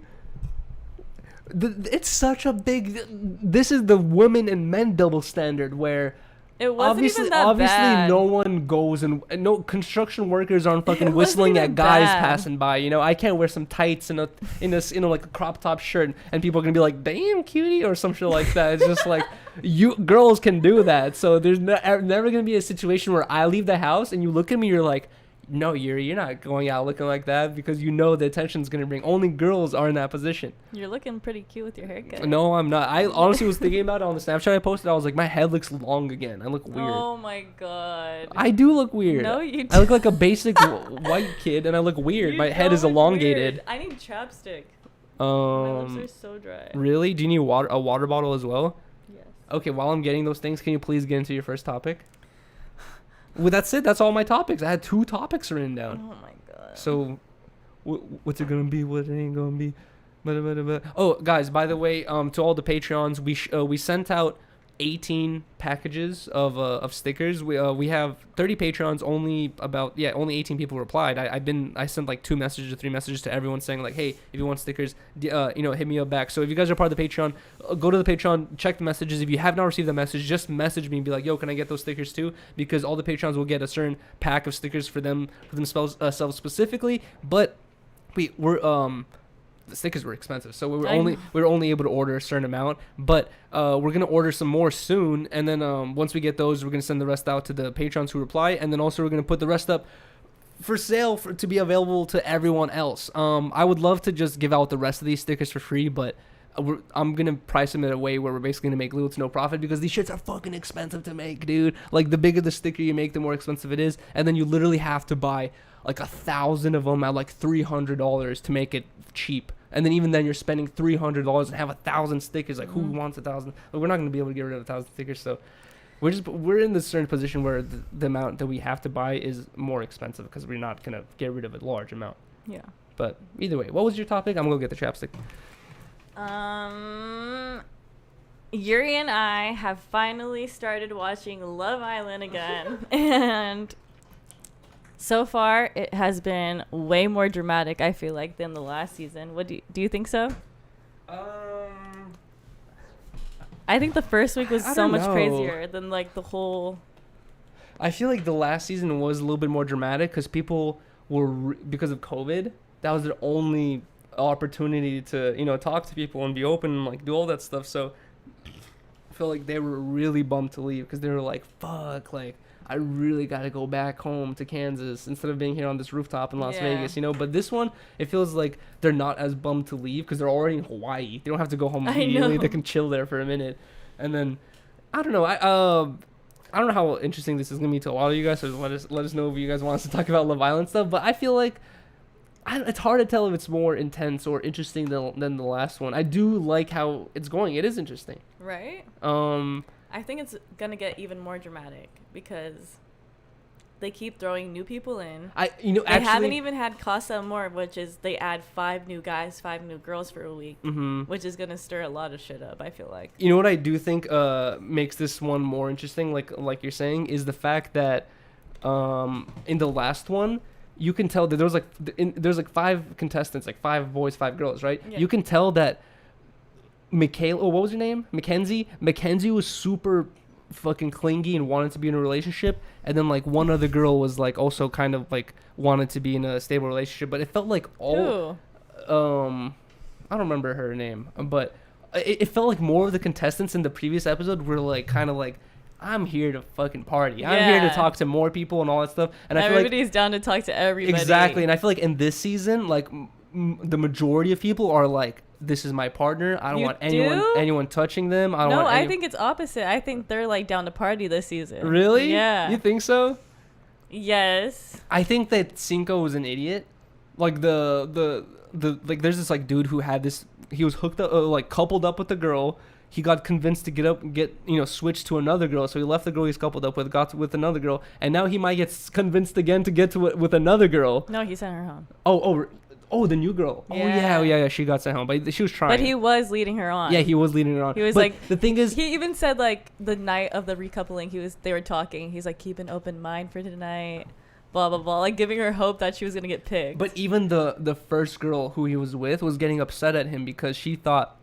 It's such a big. This is the women and men double standard where. It wasn't even that obviously, bad. no one goes and no construction workers aren't fucking whistling at guys passing by. You know, I can't wear some tights and like a crop top shirt, and people are gonna be like, "Damn, cutie," or some shit like that. It's just like you girls can do that. So there's never gonna be a situation where I leave the house and you look at me, you're like, no, Yuri, you're not going out looking like that, because you know the attention's gonna bring. Only girls are in that position. You're looking pretty cute with your haircut. No, I'm not. I honestly was thinking about it on the Snapchat I posted. I was like, my head looks long again. I look weird. Oh my god. I do look weird. No, you don't. I look like a basic white kid, and I look weird. My head is elongated. Weird. I need chapstick. My lips are so dry. Really? Do you need a water bottle as well? Yes. Okay, while I'm getting those things, can you please get into your first topic? Well, that's it. That's all my topics. I had 2 topics written down. Oh my god. So, what's it gonna be? What it ain't gonna be? Oh, guys, by the way, to all the Patreons, we sent out 18 packages of stickers. We have 30 Patreons. Only 18 people replied. I sent like 2 messages or 3 messages to everyone saying like, hey, if you want stickers, hit me up back. So if you guys are part of the Patreon, go to the Patreon, check the messages. If you have not received the message, just message me and be like, yo, can I get those stickers too? Because all the Patreons will get a certain pack of stickers for themselves specifically. But the stickers were expensive, so we were only able to order a certain amount, but we're gonna order some more soon, and then once we get those, we're gonna send the rest out to the Patrons who reply, and then also we're gonna put the rest up for sale to be available to everyone else. I would love to just give out the rest of these stickers for free, but I'm gonna price them in a way where we're basically gonna make little to no profit, because these shirts are fucking expensive to make, dude. Like, the bigger the sticker you make, the more expensive it is, and then you literally have to buy like 1,000 of them at like $300 to make it cheap. And then even then, you're spending $300 and have 1,000 stickers. Like, who wants 1,000? Like, we're not gonna be able to get rid of 1,000 stickers. So we're in this certain position where the amount that we have to buy is more expensive, because we're not gonna get rid of a large amount. Yeah. But either way, what was your topic? I'm gonna go get the chapstick. Yuri and I have finally started watching Love Island again, and so far it has been way more dramatic, I feel like, than the last season. What do you think so? I think the first week was so much crazier than like the whole. I feel like the last season was a little bit more dramatic because people were because of COVID. That was their only opportunity to talk to people and be open and like do all that stuff. So I feel like they were really bummed to leave, because they were like, fuck, like I really got to go back home to Kansas instead of being here on this rooftop in Las Vegas, But this one, it feels like they're not as bummed to leave because they're already in Hawaii. They don't have to go home immediately. They can chill there for a minute. And then, I don't know. I don't know how interesting this is going to be to a lot of you guys, so let us know if you guys want us to talk about Love Island stuff. But I feel like it's hard to tell if it's more intense or interesting than the last one. I do like how it's going. It is interesting. Right? I think it's going to get even more dramatic because they keep throwing new people in. They haven't even had Casa Amor, which is they add 5 new guys, 5 new girls for a week, which is gonna stir a lot of shit up. I feel like. You know what I do think makes this one more interesting, like you're saying, is the fact that in the last one, you can tell that there's 5 contestants, like 5 boys, 5 girls, right? Yeah. You can tell that Michaela, what was her name? Mackenzie was super fucking clingy and wanted to be in a relationship, and then like one other girl was like also kind of like wanted to be in a stable relationship, but it felt like all I don't remember her name, but it felt like more of the contestants in the previous episode were like kind of like, I'm here to fucking party. I'm here to talk to more people and all that stuff. And everybody's down to talk to everybody. Exactly. And I feel like in this season, like the majority of people are like, this is my partner. I don't want anyone touching them. I think it's opposite. I think they're like down to party this season. Really? Yeah. You think so? Yes. I think that Cinco was an idiot. Like the like there's this like dude who had this. He was hooked up, like coupled up with the girl. He got convinced to get switched to another girl. So he left the girl he's coupled up with, got with another girl, and now he might get convinced again to get to it with another girl. No, he sent her home. Oh, the new girl. Yeah. Oh yeah. She got sent home, but she was trying. But he was leading her on. Yeah, he was leading her on. He was like, the thing is, he even said like the night of the recoupling, they were talking. He's like, keep an open mind for tonight. Blah blah blah, like giving her hope that she was gonna get picked. But even the first girl who he was with was getting upset at him because she thought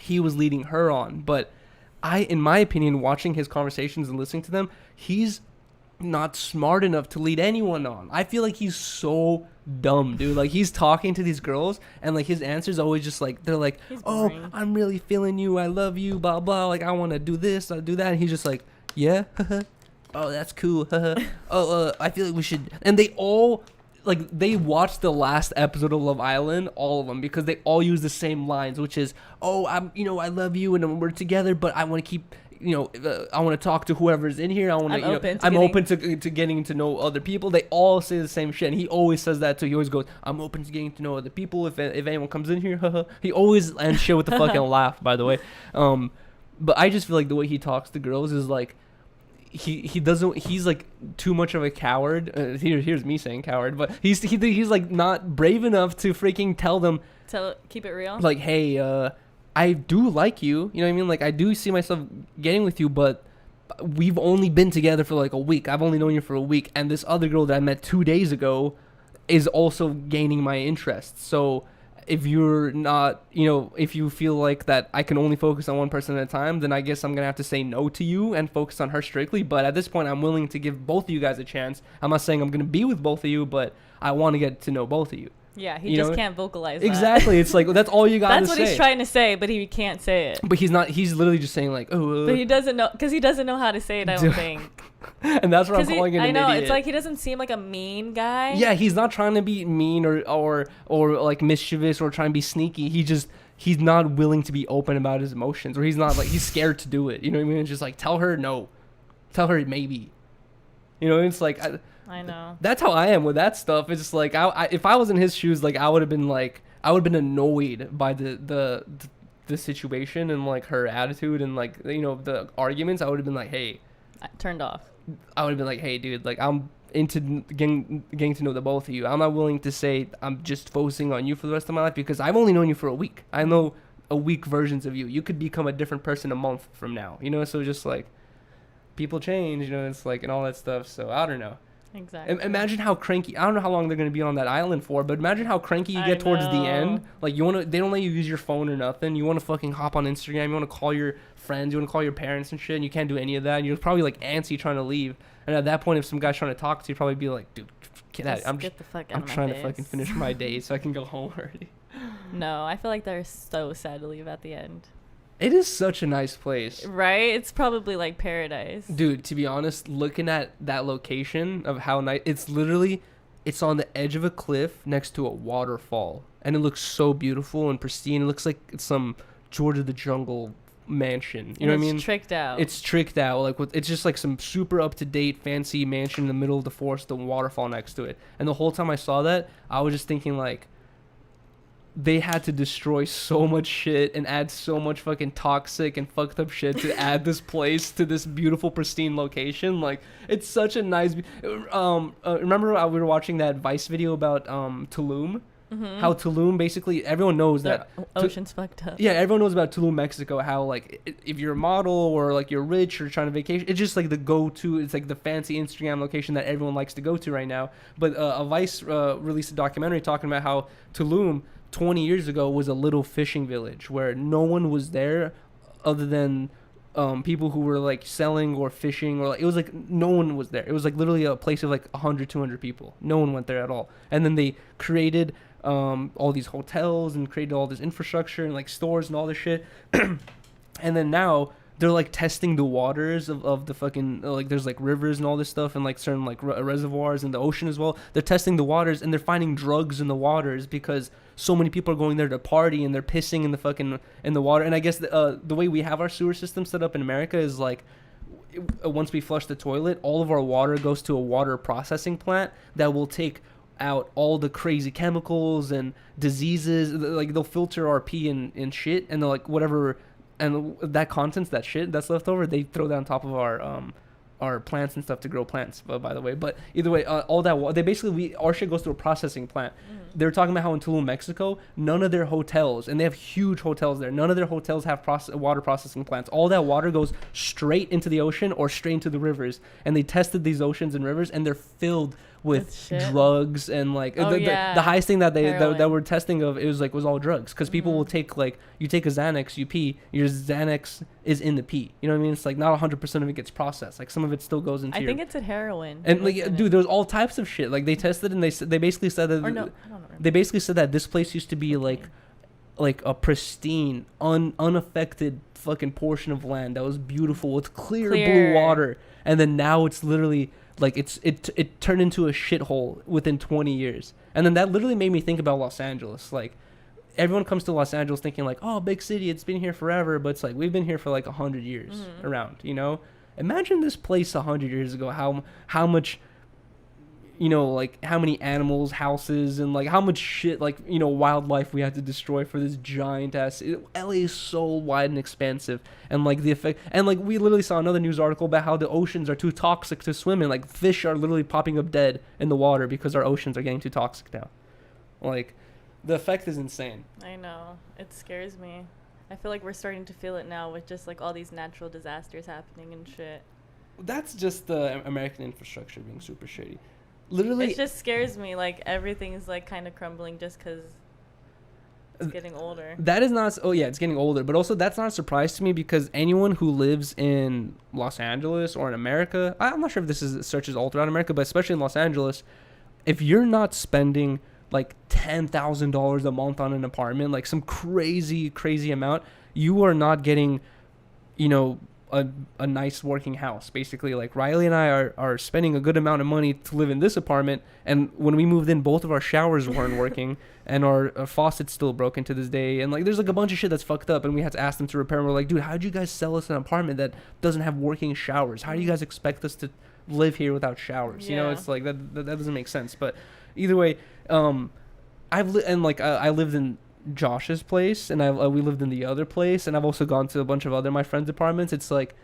he was leading her on. But in my opinion, watching his conversations and listening to them, he's not smart enough to lead anyone on. I feel like he's so dumb, dude. Like he's talking to these girls and like his answers always just like, they're like, oh, I'm really feeling you, I love you, blah blah, like I want to do this, I do that, and he's just like, yeah. Oh, that's cool. I feel like we should. And they all they watched the last episode of Love Island, all of them, because they all use the same lines, which is, oh, I love you and we're together, but I want to keep, I want to talk to whoever's in here. I'm open to getting to know other people. They all say the same shit, and he always says that too. He always goes, I'm open to getting to know other people if anyone comes in here. He always ends shit with the fucking laugh, by the way. But I just feel like the way he talks to girls is like, he's like too much of a coward. Here's me saying coward, but he's like not brave enough to freaking tell them, keep it real, like, hey, I do like you, you know what I mean, like I do see myself getting with you, but we've only been together for like a week. I've only known you for a week, and this other girl that I met 2 days ago is also gaining my interest. So if you're not, if you feel like that I can only focus on one person at a time, then I guess I'm going to have to say no to you and focus on her strictly. But at this point, I'm willing to give both of you guys a chance. I'm not saying I'm going to be with both of you, but I want to get to know both of you. Yeah, he just can't vocalize that. Exactly. It's like, that's all you got to say. That's what he's trying to say, but he can't say it. But he's literally just saying like, oh. But he doesn't know, because he doesn't know how to say it, I don't think. And that's what I'm calling it an idiot. I know, it's like he doesn't seem like a mean guy. Yeah, he's not trying to be mean or like mischievous or trying to be sneaky. He's not willing to be open about his emotions, or he's not like, he's scared to do it. You know what I mean? It's just like, tell her no. Tell her maybe. It's like... I know. That's how I am with that stuff. It's just like, if I was in his shoes, like I would have been annoyed by the situation and like her attitude and like, the arguments. I would have been like, hey, turned off. I would have been like, hey, dude, like I'm into getting to know the both of you. I'm not willing to say I'm just focusing on you for the rest of my life because I've only known you for a week. I know a week versions of you. You could become a different person a month from now. So just like people change. It's like and all that stuff. So I don't know. Exactly. Imagine how cranky. I don't know how long they're gonna be on that island for, but imagine how cranky you get towards the end. Like they don't let you use your phone or nothing. You want to fucking hop on Instagram. You want to call your friends. You want to call your parents and shit. And you can't do any of that. And you're probably like antsy trying to leave. And at that point, if some guy's trying to talk to you, you'd probably be like, dude, get out. I'm trying to fucking finish my day so I can go home already. No, I feel like they're so sad to leave at the end. It is such a nice place. Right? It's probably like paradise. Dude, to be honest, looking at that location of how nice... It's on the edge of a cliff next to a waterfall. And it looks so beautiful and pristine. It looks like it's some George of the Jungle mansion. You know what I mean? It's tricked out. It's tricked out. It's just like some super up-to-date fancy mansion in the middle of the forest, the waterfall next to it. And the whole time I saw that, I was just thinking like... they had to destroy so much shit and add so much fucking toxic and fucked up shit to add this place to this beautiful pristine location. Like, it's such a nice remember we were watching that Vice video about Tulum. Mm-hmm. How Tulum, basically everyone knows that ocean's fucked up. Yeah, everyone knows about Tulum, Mexico. How like if you're a model or like you're rich or trying to vacation, it's just like the go-to. It's like the fancy Instagram location that everyone likes to go to right now. But a Vice released a documentary talking about how Tulum 20 years ago was a little fishing village where no one was there other than people who were like selling or fishing, or like, it was like no one was there. It was like literally a place of like 100, 200 people. No one went there at all. And then they created all these hotels and created all this infrastructure and like stores and all this shit. And then now they're like testing the waters of the fucking like there's like rivers and all this stuff and like certain like reservoirs in the ocean as well. They're testing the waters and they're finding drugs in the waters because so many people are going there to party and they're pissing in the fucking in the water. And I guess the way we have our sewer system set up in America is like once we flush the toilet, all of our water goes to a water processing plant that will take out all the crazy chemicals and diseases. Like they'll filter our pee and shit, and they'll like whatever, and that contents, that shit that's left over, they throw that on top of our plants and stuff to grow plants, by the way. But either way, all that they basically our shit goes through a processing plant. They were talking about how in Tulum, Mexico, none of their hotels, and they have huge hotels there, none of their hotels have water processing plants. All that water goes straight into the ocean or straight into the rivers. And they tested these oceans and rivers, and they're filled with drugs and like the highest thing that that were testing of was all drugs, because people will take like you take a Xanax, you pee, your Xanax is in the pee, you know what I mean? It's like not 100% of it gets processed, like some of it still goes into think it's a heroin, and like dude, there's all types of shit. Like they tested and they basically said that they basically said that this place used to be like a pristine unaffected fucking portion of land that was beautiful with clear blue water, and then now it's literally like it turned into a shithole within 20 years. And then that literally made me think about Los Angeles. Like everyone comes to Los Angeles thinking like, oh, big city, it's been here forever, but it's like we've been here for like 100 years around, you know? Imagine this place 100 years ago, how much, you know, like how many animals, houses, and like how much shit, like, you know, wildlife we had to destroy for this giant ass. LA is so wide and expansive, and like the effect, and like we literally saw another news article about how the oceans are too toxic to swim in. Like fish are literally popping up dead in the water because our oceans are getting too toxic now. Like the effect is insane. I know, it scares me. I feel like we're starting to feel it now with just like all these natural disasters happening and shit. That's just the American infrastructure being super shitty. Literally, it just scares me. Like everything is like kind of crumbling just because it's getting older. That is not. Oh yeah, it's getting older. But also, that's not a surprise to me because anyone who lives in Los Angeles or in America, I'm not sure if this is searches all throughout America, but especially in Los Angeles, if you're not spending like $10,000 a month on an apartment, like some crazy amount, you are not getting, you know, a nice working house. Basically, like Rylee and I are spending a good amount of money to live in this apartment, and when we moved in, both of our showers weren't working, and our faucet's still broken to this day, and like there's like a bunch of shit that's fucked up, and we had to ask them to repair. And we're like, dude, how'd you guys sell us an apartment that doesn't have working showers? How do you guys expect us to live here without showers? Yeah. You know, it's like that doesn't make sense. But either way, I lived in Josh's place, and we lived in the other place, and I've also gone to a bunch of other my friends' apartments. It's like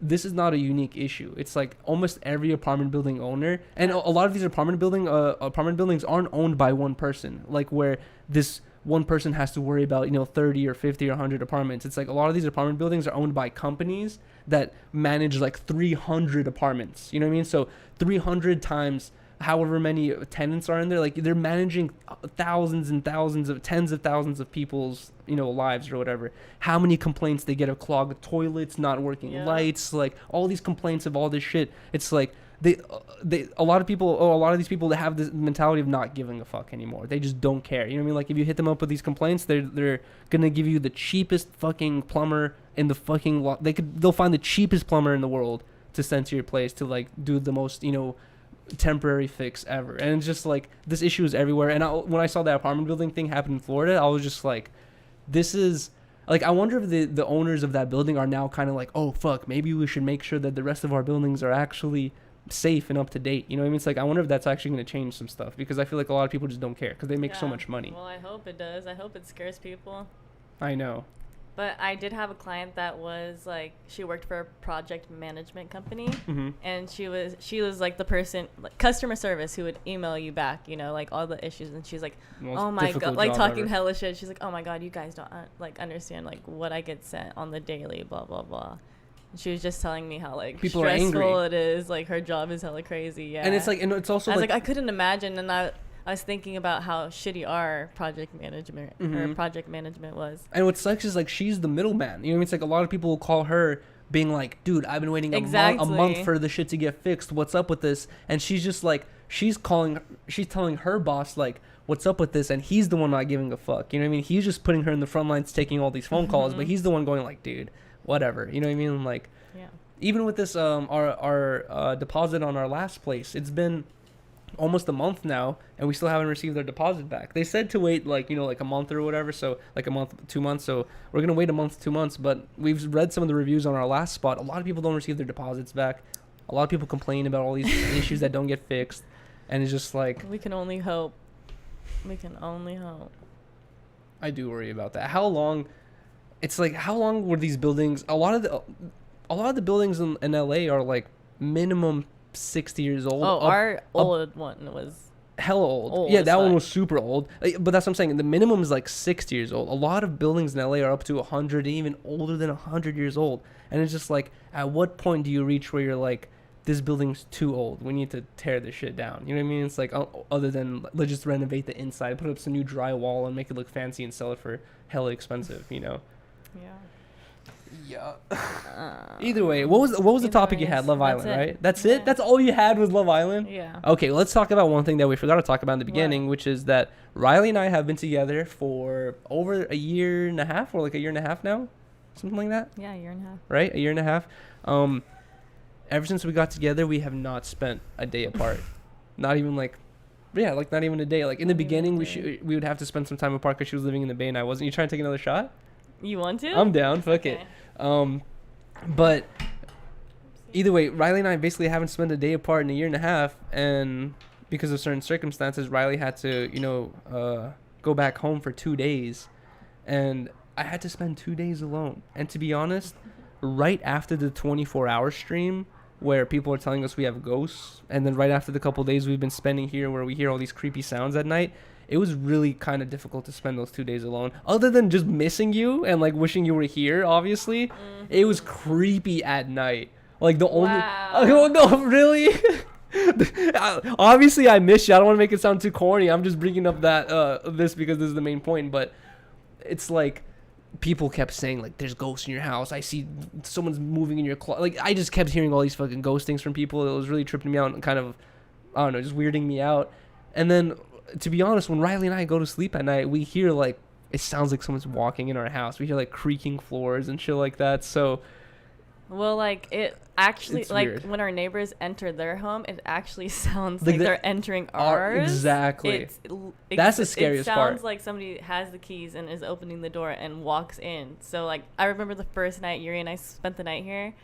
this is not a unique issue. It's like almost every apartment building owner, and a lot of these apartment buildings aren't owned by one person, like where this one person has to worry about, you know, 30 or 50 or 100 apartments. It's like a lot of these apartment buildings are owned by companies that manage like 300 apartments, you know what I mean? So 300 times however many tenants are in there, like they're managing thousands and thousands of tens of thousands of people's, you know, lives or whatever. How many complaints they get of clogged toilets, not working lights, like all these complaints of all this shit. It's like a lot of these people that have this mentality of not giving a fuck anymore. They just don't care. You know what I mean? Like if you hit them up with these complaints, they're gonna give you the cheapest fucking plumber in the fucking they'll find the cheapest plumber in the world to send to your place to like do the most, you know, temporary fix ever. And it's just like this issue is everywhere. And when I saw that apartment building thing happen in Florida, I was just like, this is like, I wonder if the owners of that building are now kind of like, oh fuck, maybe we should make sure that the rest of our buildings are actually safe and up to date. You know what I mean? It's like, I wonder if that's actually going to change some stuff, because I feel like a lot of people just don't care because they make so much money. Well, I hope it does. I hope it scares people. I know. But I did have a client that was like, she worked for a project management company, and she was like the person, like customer service, who would email you back, you know, like all the issues, and she's like, oh my god, like talking hella shit. She's like, oh my god, you guys don't like understand like what I get sent on the daily, blah blah blah. And she was just telling me how like people stressful it is, like her job is hella crazy. Yeah, and it's like, and it's also I was like I couldn't imagine, and I was thinking about how shitty our project management was. And what sucks is like she's the middtelman. You know what I mean? It's like a lot of people will call her being like, dude, I've been waiting a month for the shit to get fixed. What's up with this? And she's just like, she's telling her boss like, what's up with this? And he's the one not giving a fuck. You know what I mean? He's just putting her in the front lines, taking all these phone calls, but he's the one going like, dude, whatever. You know what I mean? Like, even with this, our deposit on our last place, it's been almost a month now, and we still haven't received our deposit back. They said to wait like, you know, like a month or whatever, so like a month, 2 months, so we're gonna wait a month, 2 months. But we've read some of the reviews on our last spot. A lot of people don't receive their deposits back. A lot of people complain about all these issues that don't get fixed, and it's just like, we can only hope. I do worry about that. How long were these buildings, a lot of the buildings in LA are like minimum 60 years old. Our old one was hella old. Yeah, that one was super old. But that's what I'm saying. The minimum is like 60 years old. A lot of buildings in LA are up to 100, even older than 100 years old. And it's just like, at what point do you reach where you're like, this building's too old, we need to tear this shit down? You know what I mean? It's like, other than let's just renovate the inside, put up some new drywall and make it look fancy and sell it for hella expensive, you know? Yeah. Either way, what was the topic you had? Love Island, right? That's it? That's all you had was Love Island? Yeah. Okay, well, let's talk about one thing that we forgot to talk about in the beginning, which is that Rylee and I have been together for over a year and a half, or like a year and a half now? Something like that? Yeah, a year and a half. Right? A year and a half. Ever since we got together, we have not spent a day apart. Not even like, yeah, like not even a day. Like in the beginning, we would have to spend some time apart because she was living in the Bay and I wasn't. You trying to take another shot? You want to? I'm down. Fuck it. But either way, Rylee and I basically haven't spent a day apart in a year and a half, and because of certain circumstances, Rylee had to, you know, go back home for 2 days, and I had to spend 2 days alone. And to be honest, right after the 24-hour stream where people are telling us we have ghosts, and then right after the couple days we've been spending here where we hear all these creepy sounds at night, it was really kind of difficult to spend those 2 days alone. Other than just missing you and like wishing you were here, obviously, it was creepy at night. Like the only, oh no, really? Obviously, I miss you. I don't want to make it sound too corny. I'm just bringing up that this because this is the main point. But it's like, people kept saying like, there's ghosts in your house, I see someone's moving in your closet. Like, I just kept hearing all these fucking ghost things from people. It was really tripping me out and kind of, I don't know, just weirding me out. And then, to be honest, when Rylee and I go to sleep at night, we hear like, it sounds like someone's walking in our house. We hear like creaking floors and shit like that. So, well, like it actually, like weird. When our neighbors enter their home, it actually sounds like they're entering ours. Exactly. That's the scariest part. It sounds like somebody has the keys and is opening the door and walks in. So like, I remember the first night Yuriy and I spent the night here,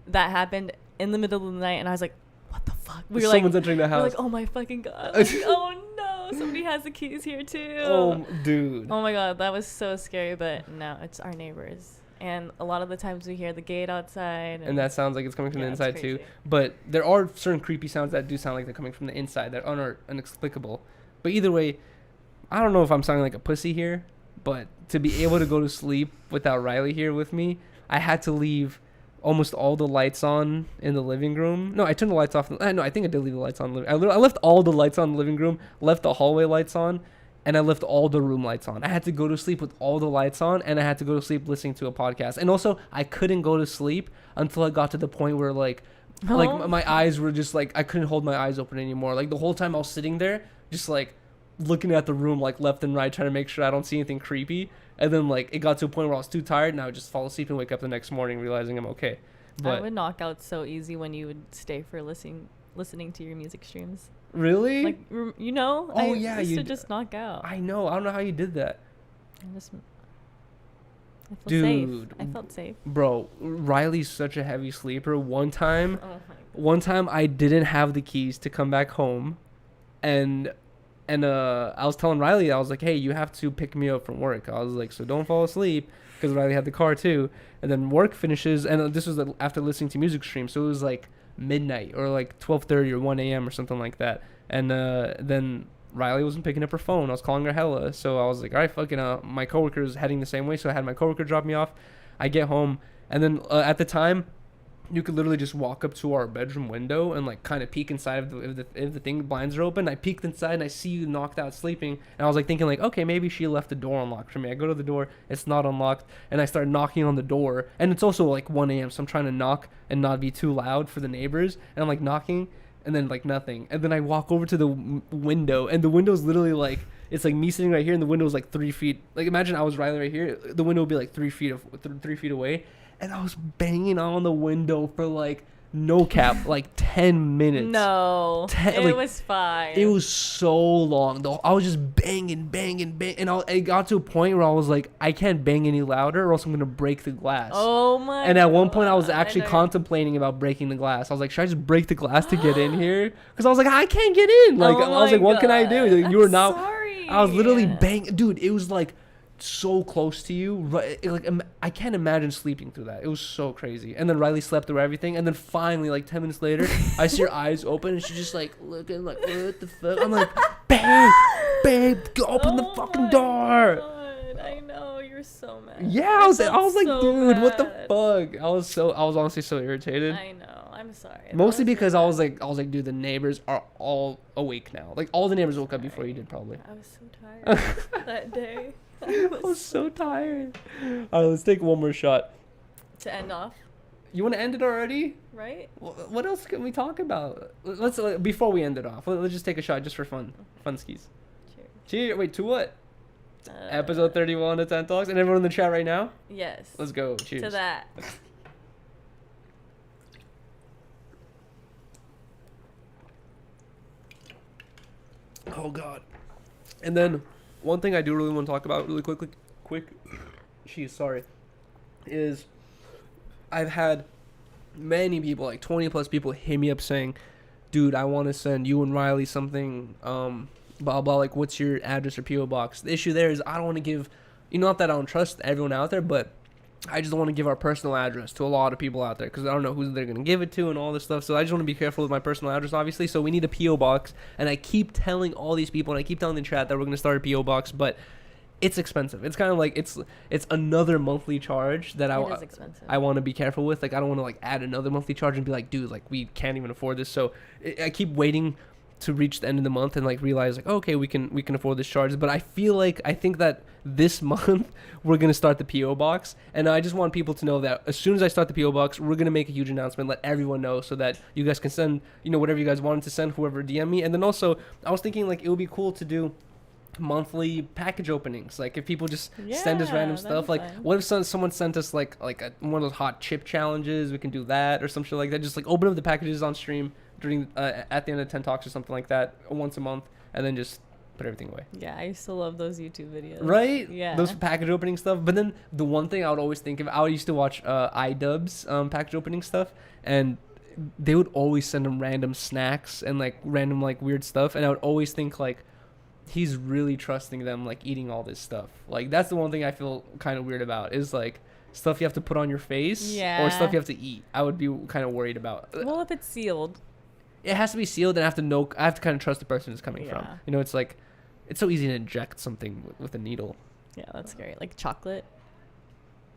that happened in the middle of the night, and I was like, what the fuck? Someone's entering the house. We're like, oh my fucking god. Like, oh no, somebody has the keys here too. Oh, dude. Oh my god, that was so scary. But no, it's our neighbors. And a lot of the times we hear the gate outside. And that sounds like it's coming from the inside too. But there are certain creepy sounds that do sound like they're coming from the inside that are inexplicable. But either way, I don't know if I'm sounding like a pussy here, but to be able to go to sleep without Rylee here with me, I had to leave almost all the lights on in the living room. No, I turned the lights off. No, I think I did leave the lights on. I left all the lights on in the living room, left the hallway lights on, and I left all the room lights on. I had to go to sleep with all the lights on, and I had to go to sleep listening to a podcast. And also, I couldn't go to sleep until I got to the point where, like my eyes were just, like, I couldn't hold my eyes open anymore. Like, the whole time I was sitting there, just, like, looking at the room, like, left and right, trying to make sure I don't see anything creepy. And then, like, it got to a point where I was too tired, and I would just fall asleep and wake up the next morning realizing I'm okay. But I would knock out so easy when you would stay for listening to your music streams. Really? Like, you know? Oh, yeah. You used to just knock out. I know. I don't know how you did that. I feel Dude, safe. I felt safe. Bro, Riley's such a heavy sleeper. One time, Oh my God. one time I didn't have the keys to come back home, and I was telling Riley, I was like, hey, you have to pick me up from work. I was like, so don't fall asleep, because Riley had the car too. And then work finishes, and this was after listening to music stream, so it was like midnight or like 12:30 or 1 a.m. or something like that. And then Riley wasn't picking up her phone. I was calling her hella, so I was like, all right, fucking, my coworker is heading the same way, so I had my coworker drop me off. I get home, and then at the time, you could literally just walk up to our bedroom window and like kind of peek inside of if the thing blinds are open. I peeked inside and I see you knocked out sleeping, and I was like thinking like, okay, maybe she left the door unlocked for me. I go to the door, it's not unlocked, and I start knocking on the door, and it's also like 1 a.m. so I'm trying to knock and not be too loud for the neighbors, and I'm like knocking, and then like nothing, and then I walk over to the window, and the window's literally like, it's like me sitting right here, and the window's like 3 feet. Like imagine I was Riley right here, the window would be like 3 feet 3 feet away. And I was banging on the window for like, no cap, like 10 minutes. No, it was fine. It was so long though. I was just banging, and it got to a point where I was like, I can't bang any louder or else I'm gonna break the glass. Oh my! And at one point I was actually contemplating about breaking the glass. I was like, should I just break the glass to get in here? Because I was like, I can't get in. Like I was like, what can I do? Like, you were not. Sorry. I was literally banging, dude. It was like so close to you, right? Like I can't imagine sleeping through that. It was so crazy. And then Riley slept through everything, and then finally like 10 minutes later I see her eyes open, and she's just like looking like, what the fuck. I'm like, babe, go open the fucking door. God, I know, you're so mad. Yeah, I was like, so dude, bad. what the fuck. I was honestly so irritated. I know, I'm sorry. Mostly because I was like, dude, the neighbors are all awake now. Like all the neighbors woke up before you did probably. I was so tired that day. I was so tired. All right, let's take one more shot. To end off. You want to end it already? Right? What else can we talk about? Let's before we end it off. Let's just take a shot just for fun. Fun skis. Cheers. Cheers. Wait, to what? Episode 31 of 10 Talks. And everyone in the chat right now? Yes. Let's go. Cheers. To that. Oh, God. And then one thing I do really want to talk about really quick, is I've had many people, like 20 plus people, hit me up saying, dude, I want to send you and Riley something, blah, blah, like, what's your address or P.O. box? The issue there is I don't want to give, not that I don't trust everyone out there, but I just don't want to give our personal address to a lot of people out there because I don't know who they're going to give it to and all this stuff. So I just want to be careful with my personal address, obviously. So we need a P.O. box. And I keep telling all these people, and I keep telling the chat that we're going to start a P.O. box, but it's expensive. It's kind of like it's another monthly charge that It is expensive. I want to be careful with. Like I don't want to like add another monthly charge and be like, dude, like we can't even afford this. So I keep waiting to reach the end of the month and like realize like, okay, we can afford this charge. But I think that this month we're gonna start the PO box, and I just want people to know that as soon as I start the PO box, we're gonna make a huge announcement, let everyone know, so that you guys can send whatever you guys wanted to send, whoever DM me. And then also I was thinking like it would be cool to do monthly package openings, like if people just send us random stuff, like fun. What if someone sent us like one of those hot chip challenges? We can do that or some shit like that. Just like open up the packages on stream during at the end of 10 Talks or something like that once a month, and then just put everything away. Yeah, I used to love those YouTube videos. Right? Yeah. Those package opening stuff. But then the one thing I would always think of, I used to watch iDubbbz package opening stuff, and they would always send them random snacks and like random like weird stuff, and I would always think like, he's really trusting them like eating all this stuff. Like that's the one thing I feel kind of weird about, is like stuff you have to put on your face or stuff you have to eat. I would be kind of worried about. Well, if it's sealed, it has to be sealed, and I have to kind of trust the person it's coming from. It's like, it's so easy to inject something with a needle. Yeah, that's great. Like chocolate.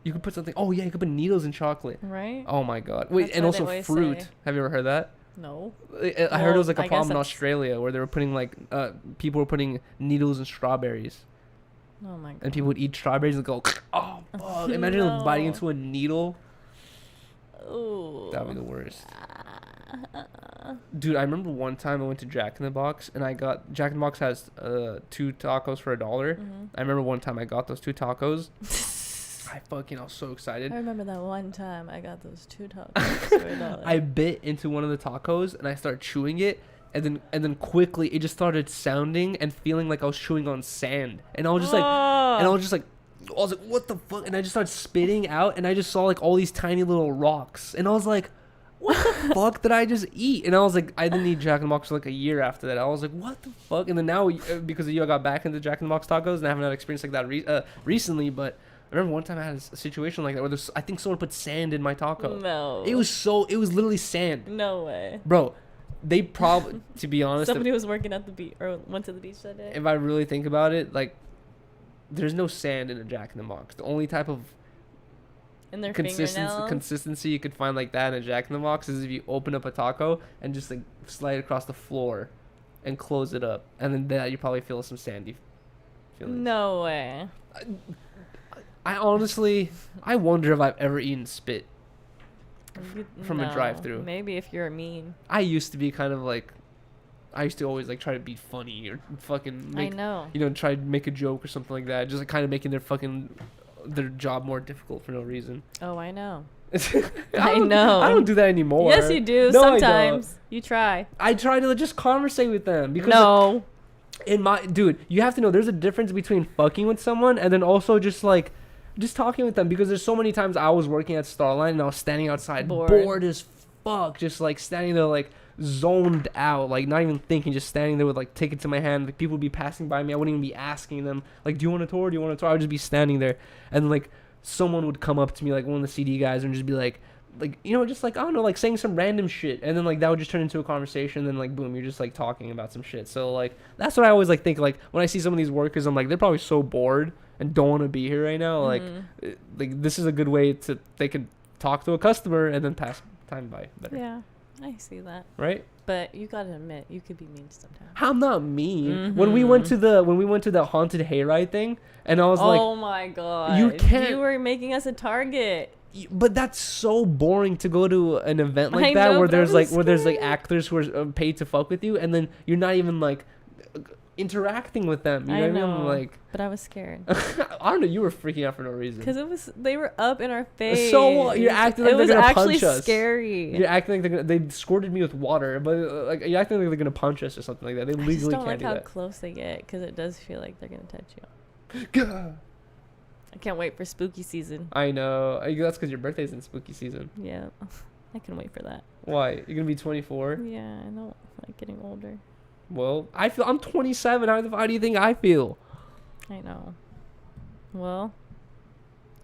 You could put something. Oh yeah, you could put needles in chocolate. Right. Oh my god. Wait, that's and also fruit. Say. Have you ever heard that? No. I heard it was like a problem in Australia where they were putting like people were putting needles in strawberries. Oh my god. And people would eat strawberries and go, oh fuck. Imagine like biting into a needle. Ooh. That would be the worst. Dude, I remember one time I went to Jack in the Box, and I got Jack in the Box has 2 tacos for $1. Mm-hmm. I remember one time I got those 2 tacos. I was so excited. I remember that one time I got those 2 tacos for $1. I bit into one of the tacos and I started chewing it, and then quickly it just started sounding and feeling like I was chewing on sand, and I was just like I was like, what the fuck? And I just started spitting out, and I just saw like all these tiny little rocks, and I was like, what the fuck did I just eat? And I was like, I didn't eat Jack in the Box for like a year after that. I was like, what the fuck? And then now, because of you, I got back into Jack in the Box tacos, and I haven't had an experience like that recently. But I remember one time I had a situation like that where I think someone put sand in my taco. No. It was literally sand. No way. Bro, they probably, to be honest, somebody was working at the beach or went to the beach that day. If I really think about it, like, there's no sand in a Jack in the Box. The only type of in their fingernails? Consistency you could find like that in a Jack in the Box is if you open up a taco and just like slide it across the floor and close it up, and then that you probably feel some sandy feelings. No way. I honestly, I wonder if I've ever eaten spit from a drive-through. Maybe if you're mean. I used to be kind of like, I used to always like try to be funny or fucking make, I know. You know, try to make a joke or something like that, just like kind of making their job more difficult for no reason. Oh, I know. I know. I don't do that anymore. Yes, you do. No, sometimes you try. I try to just conversate with them because no. Dude, you have to know there's a difference between fucking with someone and then also just talking with them, because there's so many times I was working at Starline and I was standing outside bored as fuck, just like standing there like zoned out, like not even thinking, just standing there with like tickets in my hand. Like people would be passing by me, I wouldn't even be asking them like, do you want a tour, I would just be standing there, and like someone would come up to me, like one of the CD guys, and just be like you know, just like, I don't know, like saying some random shit, and then like that would just turn into a conversation, and then like boom, you're just like talking about some shit. So like that's what I always like think, like when I see some of these workers, I'm like, they're probably so bored and don't want to be here right now. Like this is a good way they can talk to a customer and then pass time by better. Yeah, I see that. Right? But you gotta admit, you could be mean sometimes. I'm not mean. When we went to the haunted hayride thing, and I was like, oh my god, you were making us a target. But that's so boring to go to an event like that, where there's like actors who are paid to fuck with you, and then you're not even like interacting with them. You know what I mean? Like, but I was scared. I don't know. You were freaking out for no reason. Because they were up in our face. So you're acting like they're gonna punch us. It was actually scary. You're acting like they squirted me with water, but like you're acting like they're gonna punch us or something like that. They legally can't do that. I just don't like how close they get, because it does feel like they're gonna touch you. I can't wait for spooky season. I know. That's because your birthday's in spooky season. Yeah, I can wait for that. Why? You're gonna be 24? Yeah, I don't like getting older. Well, I'm 27. How do you think I feel? I know. Well,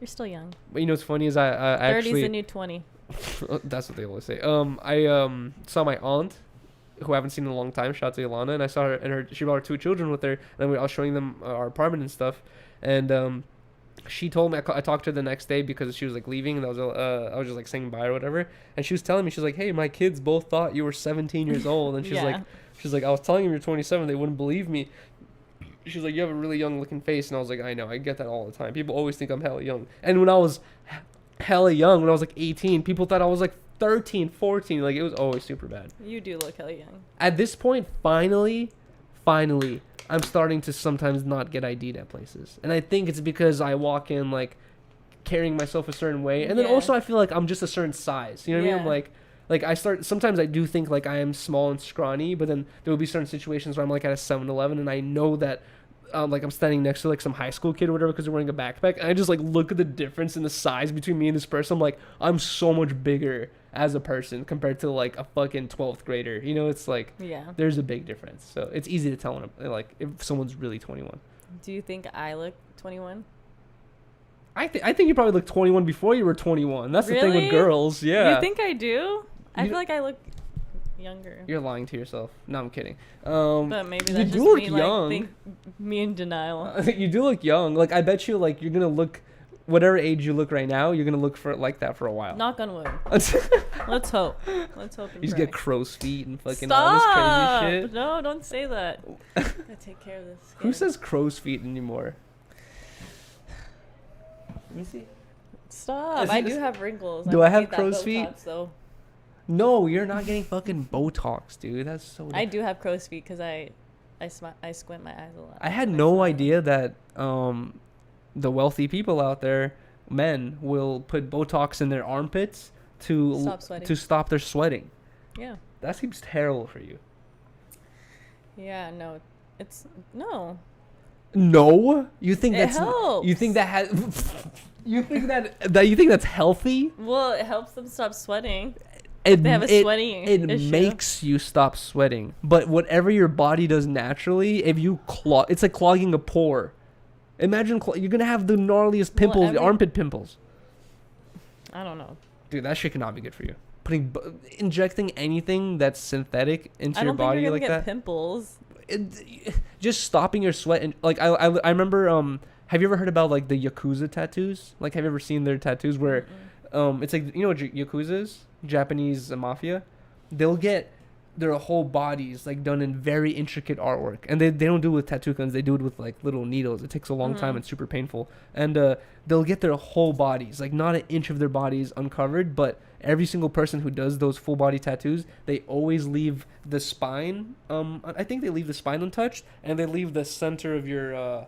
you're still young. But you know what's funny is I 30's actually. 30's the new 20. That's what they always say. I saw my aunt, who I haven't seen in a long time. Shout out to Ilana, and I saw her, and she brought her 2 children with her, and I was showing them our apartment and stuff, and she told me, I talked to her the next day because she was like leaving, and I was just like saying bye or whatever, and she was telling me, she's like, hey, my kids both thought you were 17 years old, and she's like, I was telling them you're 27, they wouldn't believe me. She's like, you have a really young looking face, and I was like, I know, I get that all the time. People always think I'm hella young, and when I was hella young, when I was like 18, people thought I was like 13, 14, like it was always super bad. You do look hella young. At this point, finally, I'm starting to sometimes not get ID'd at places. And I think it's because I walk in, like, carrying myself a certain way. And then also I feel like I'm just a certain size. You know what I mean? I'm sometimes I do think, like, I am small and scrawny. But then there will be certain situations where I'm, like, at a 7-Eleven. And I know that, like, I'm standing next to, like, some high school kid or whatever because they're wearing a backpack. And I just, like, look at the difference in the size between me and this person. I'm like, I'm so much bigger as a person compared to like a fucking 12th grader. You know, it's like, there's a big difference. So it's easy to tell when like if someone's really 21. Do you think I look 21? I think you probably looked 21 before you were 21. That's the thing with girls. Yeah. You think I do? I feel like I look younger. You're lying to yourself. No, I'm kidding. But maybe that's just me, young. Like, me in denial. You do look young. Like, I bet you, like, you're gonna look, whatever age you look right now, you're gonna look for like that for a while. Knock on wood. Let's hope. You just get crow's feet and fucking all this crazy shit. No, don't say that. I take care of this. Who says crow's feet anymore? Let me see. Stop. I do have wrinkles. Do I have crow's feet? Though. No, you're not getting fucking Botox, dude. That's so. I do have crow's feet because I squint my eyes a lot. I had no idea that the wealthy people out there, men, will put Botox in their armpits to stop their sweating. Yeah. That seems terrible for you. Yeah, no. No. No, you think It that's helps. you think that has you think you think that's healthy? Well, it helps them stop sweating. They have a sweaty it issue. makes you stop sweating. But whatever your body does naturally, if you it's like clogging a pore. Imagine you're gonna have the gnarliest pimples, armpit pimples. I don't know. Dude, that shit cannot be good for you. Injecting anything that's synthetic into your body like that. I don't think you're gonna get pimples. Just stopping your sweat and like I remember have you ever heard about like the Yakuza tattoos? Like have you ever seen their tattoos where it's like, you know what Yakuza is? Japanese mafia. They'll get their whole bodies like done in very intricate artwork, and they don't do it with tattoo guns. They do it with like little needles. It takes a long time. It's super painful, and they'll get their whole bodies, like not an inch of their bodies uncovered, but every single person who does those full body tattoos, they always leave the spine. I think they leave the spine untouched, and they leave the center of your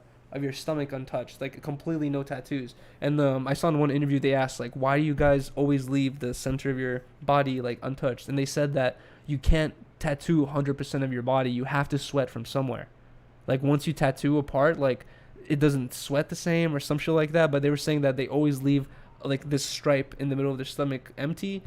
stomach untouched, like completely no tattoos. And I saw in one interview they asked like, why do you guys always leave the center of your body like untouched? And they said that you can't tattoo 100% of your body. You have to sweat from somewhere. Like once you tattoo a part, like it doesn't sweat the same or some shit like that. But they were saying that they always leave like this stripe in the middle of their stomach empty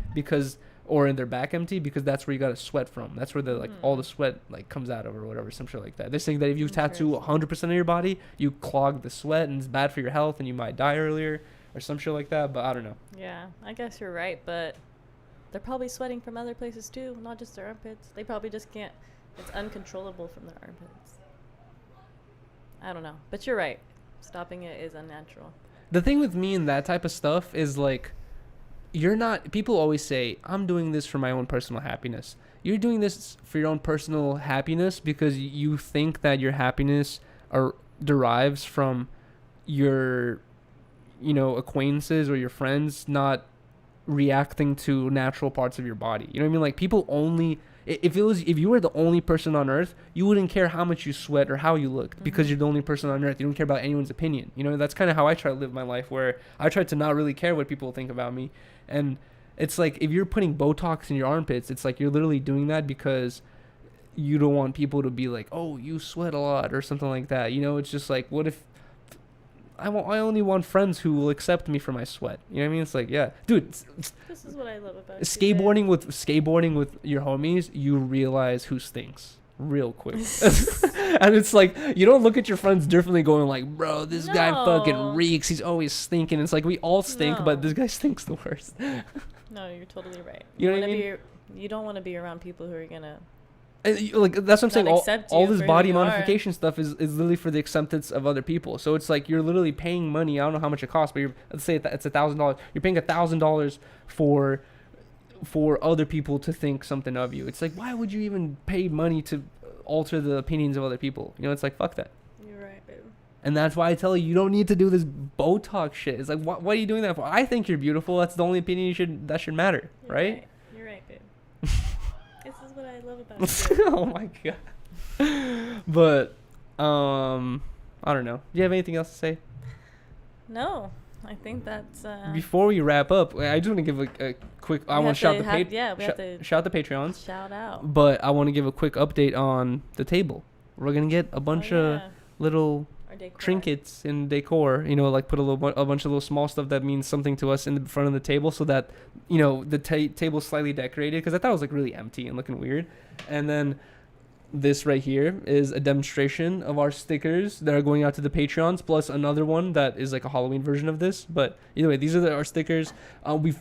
or in their back empty, because that's where you gotta sweat from. That's where the like all the sweat like comes out of or whatever, some shit like that. They're saying that if you tattoo 100% of your body, you clog the sweat and it's bad for your health and you might die earlier or some shit like that. But I don't know. Yeah, I guess you're right, but they're probably sweating from other places too, not just their armpits. They probably just can't. It's uncontrollable from their armpits. I don't know, but you're right. Stopping it is unnatural. The thing with me and that type of stuff is like, people always say, I'm doing this for my own personal happiness. You're doing this for your own personal happiness because you think that your happiness derives from your, acquaintances or your friends not reacting to natural parts of your body. You know what I mean? Like people only, if you were the only person on earth, you wouldn't care how much you sweat or how you look because you're the only person on earth. You don't care about anyone's opinion. That's kind of how I try to live my life, where I try to not really care what people think about me. And it's like, if you're putting Botox in your armpits, it's like you're literally doing that because you don't want people to be like, oh, you sweat a lot or something like that. It's just like, what if I only want friends who will accept me for my sweat. You know what I mean? It's like, yeah, dude. This is what I love about skateboarding with your homies. You realize who stinks real quick, and it's like you don't look at your friends differently, going like, bro, this guy fucking reeks. He's always stinking. It's like we all stink, but this guy stinks the worst. No, you're totally right. You know what I mean? You don't want to be around people who are gonna. Like that's what I'm saying. All this body modification stuff is literally for the acceptance of other people. So it's like you're literally paying money. I don't know how much it costs, but let's say it's $1,000. You're paying $1,000 for other people to think something of you. It's like, why would you even pay money to alter the opinions of other people? It's like, fuck that. You're right, babe. And that's why I tell you don't need to do this Botox shit. It's like, what are you doing that for? I think you're beautiful. That's the only opinion that should matter, right? You're right, babe. This is what I love about you. Oh my god. But I don't know. Do you have anything else to say? No, I think that's before we wrap up, I just want to give a quick I want to shout the Patreons. Shout out. But I want to give a quick update on the table. We're going to get a bunch of little trinkets and decor, like put a bunch of little small stuff that means something to us in the front of the table, so that the table's slightly decorated, because I thought it was like really empty and looking weird. And then this right here is a demonstration of our stickers that are going out to the Patreons, plus another one that is like a Halloween version of this. But either way, these are our stickers. I was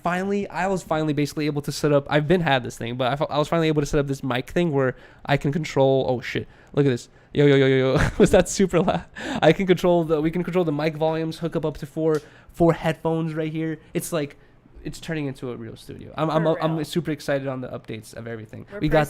finally basically able to set up, I've been had this thing, but I was finally able to set up this mic thing where I can control, oh shit, look at this. Yo. Was that super loud? We can control the mic volumes, hook up to four headphones right here. It's like, it's turning into a real studio. I'm super excited on the updates of everything. We got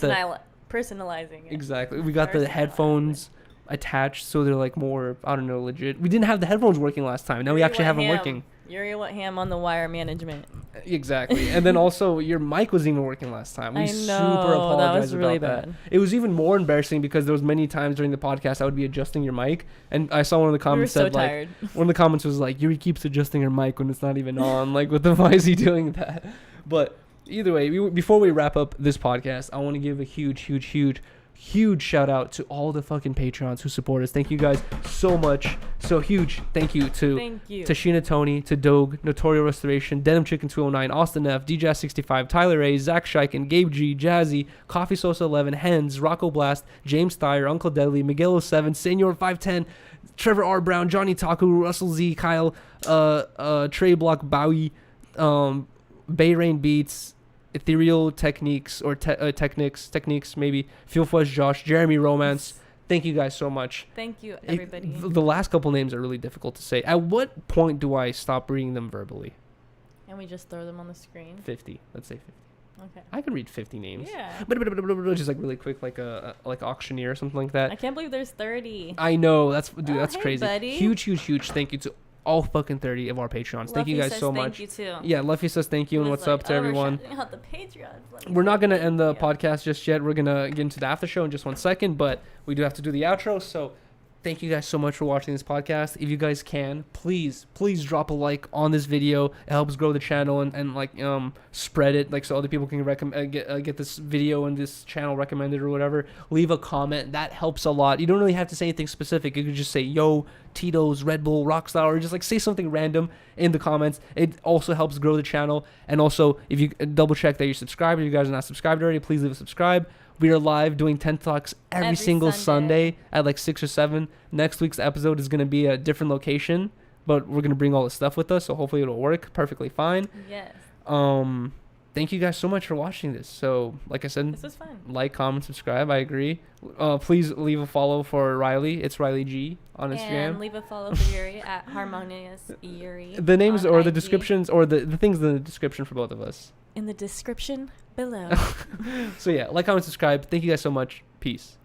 personalizing it. Exactly. We got the headphones attached, so they're like more, I don't know, legit. We didn't have the headphones working last time. Now we actually have them working. Yuriy went ham on the wire management. Exactly. And then also your mic wasn't even working last time. We super apologize that was really about bad. That. It was even more embarrassing because there was many times during the podcast I would be adjusting your mic, and I saw one of the comments said like, one of the comments was like, Yuri keeps adjusting her mic when it's not even on. Like, why is he doing that? But either way, before we wrap up this podcast, I want to give a huge huge shout out to all the fucking Patreons who support us. Thank you guys so much. So huge thank you to Sheena Tony, to Dogue, Notorio Restoration, Denim Chicken 209, Austin F, DJ 65, Tyler A, Zach Shiken, Gabe G, Jazzy, Coffee Sosa 11, Hens, Rocco Blast, James Thayer, Uncle Deadly, Miguel 07, Senor 510, Trevor R. Brown, Johnny Taku, Russell Z, Kyle, Trey Block, Bowie, Bay Rain Beats, Ethereal Techniques, or Techniques maybe, Fuel Fuzz Josh, Jeremy Romance. Thank you guys so much. Thank you, everybody. The last couple names are really difficult to say. At what point do I stop reading them verbally? And we just throw them on the screen? 50. Let's say 50. Okay. I can read 50 names. Yeah. Just like really quick, like auctioneer or something like that. I can't believe there's 30. I know. That's hey, crazy. Buddy. Huge thank you to all fucking 30 of our Patreons. Thank you guys so much. Thank you too. Yeah, Luffy says thank you and what's up to everyone. Out the Patreons. We're not going to end the podcast just yet. We're going to get into the after show in just 1 second, but we do have to do the outro. So thank you guys so much for watching this podcast. If you guys can, please drop a like on this video. It helps grow the channel and like spread it, like so other people can get this video and this channel recommended or whatever. Leave a comment. That helps a lot. You don't really have to say anything specific. You could just say yo, Tito's, Red Bull, Rockstar, or just like say something random in the comments. It also helps grow the channel. And also, if you double check that you're subscribed, if you guys are not subscribed already, please leave a subscribe. We are live doing 10 Talks every single Sunday at like 6 or 7. Next week's episode is going to be a different location, but we're going to bring all the stuff with us, so hopefully it'll work perfectly fine. Yes. Thank you guys so much for watching this. So, like I said, this was fun. Like, comment, subscribe. I agree. Please leave a follow for Rylee. It's Rylee G on Instagram. And leave a follow for Yuriy at Harmonious Yuriy. The names or IG. the descriptions or the things in the description for both of us. In the description below. So yeah, like, comment, subscribe. Thank you guys so much. Peace.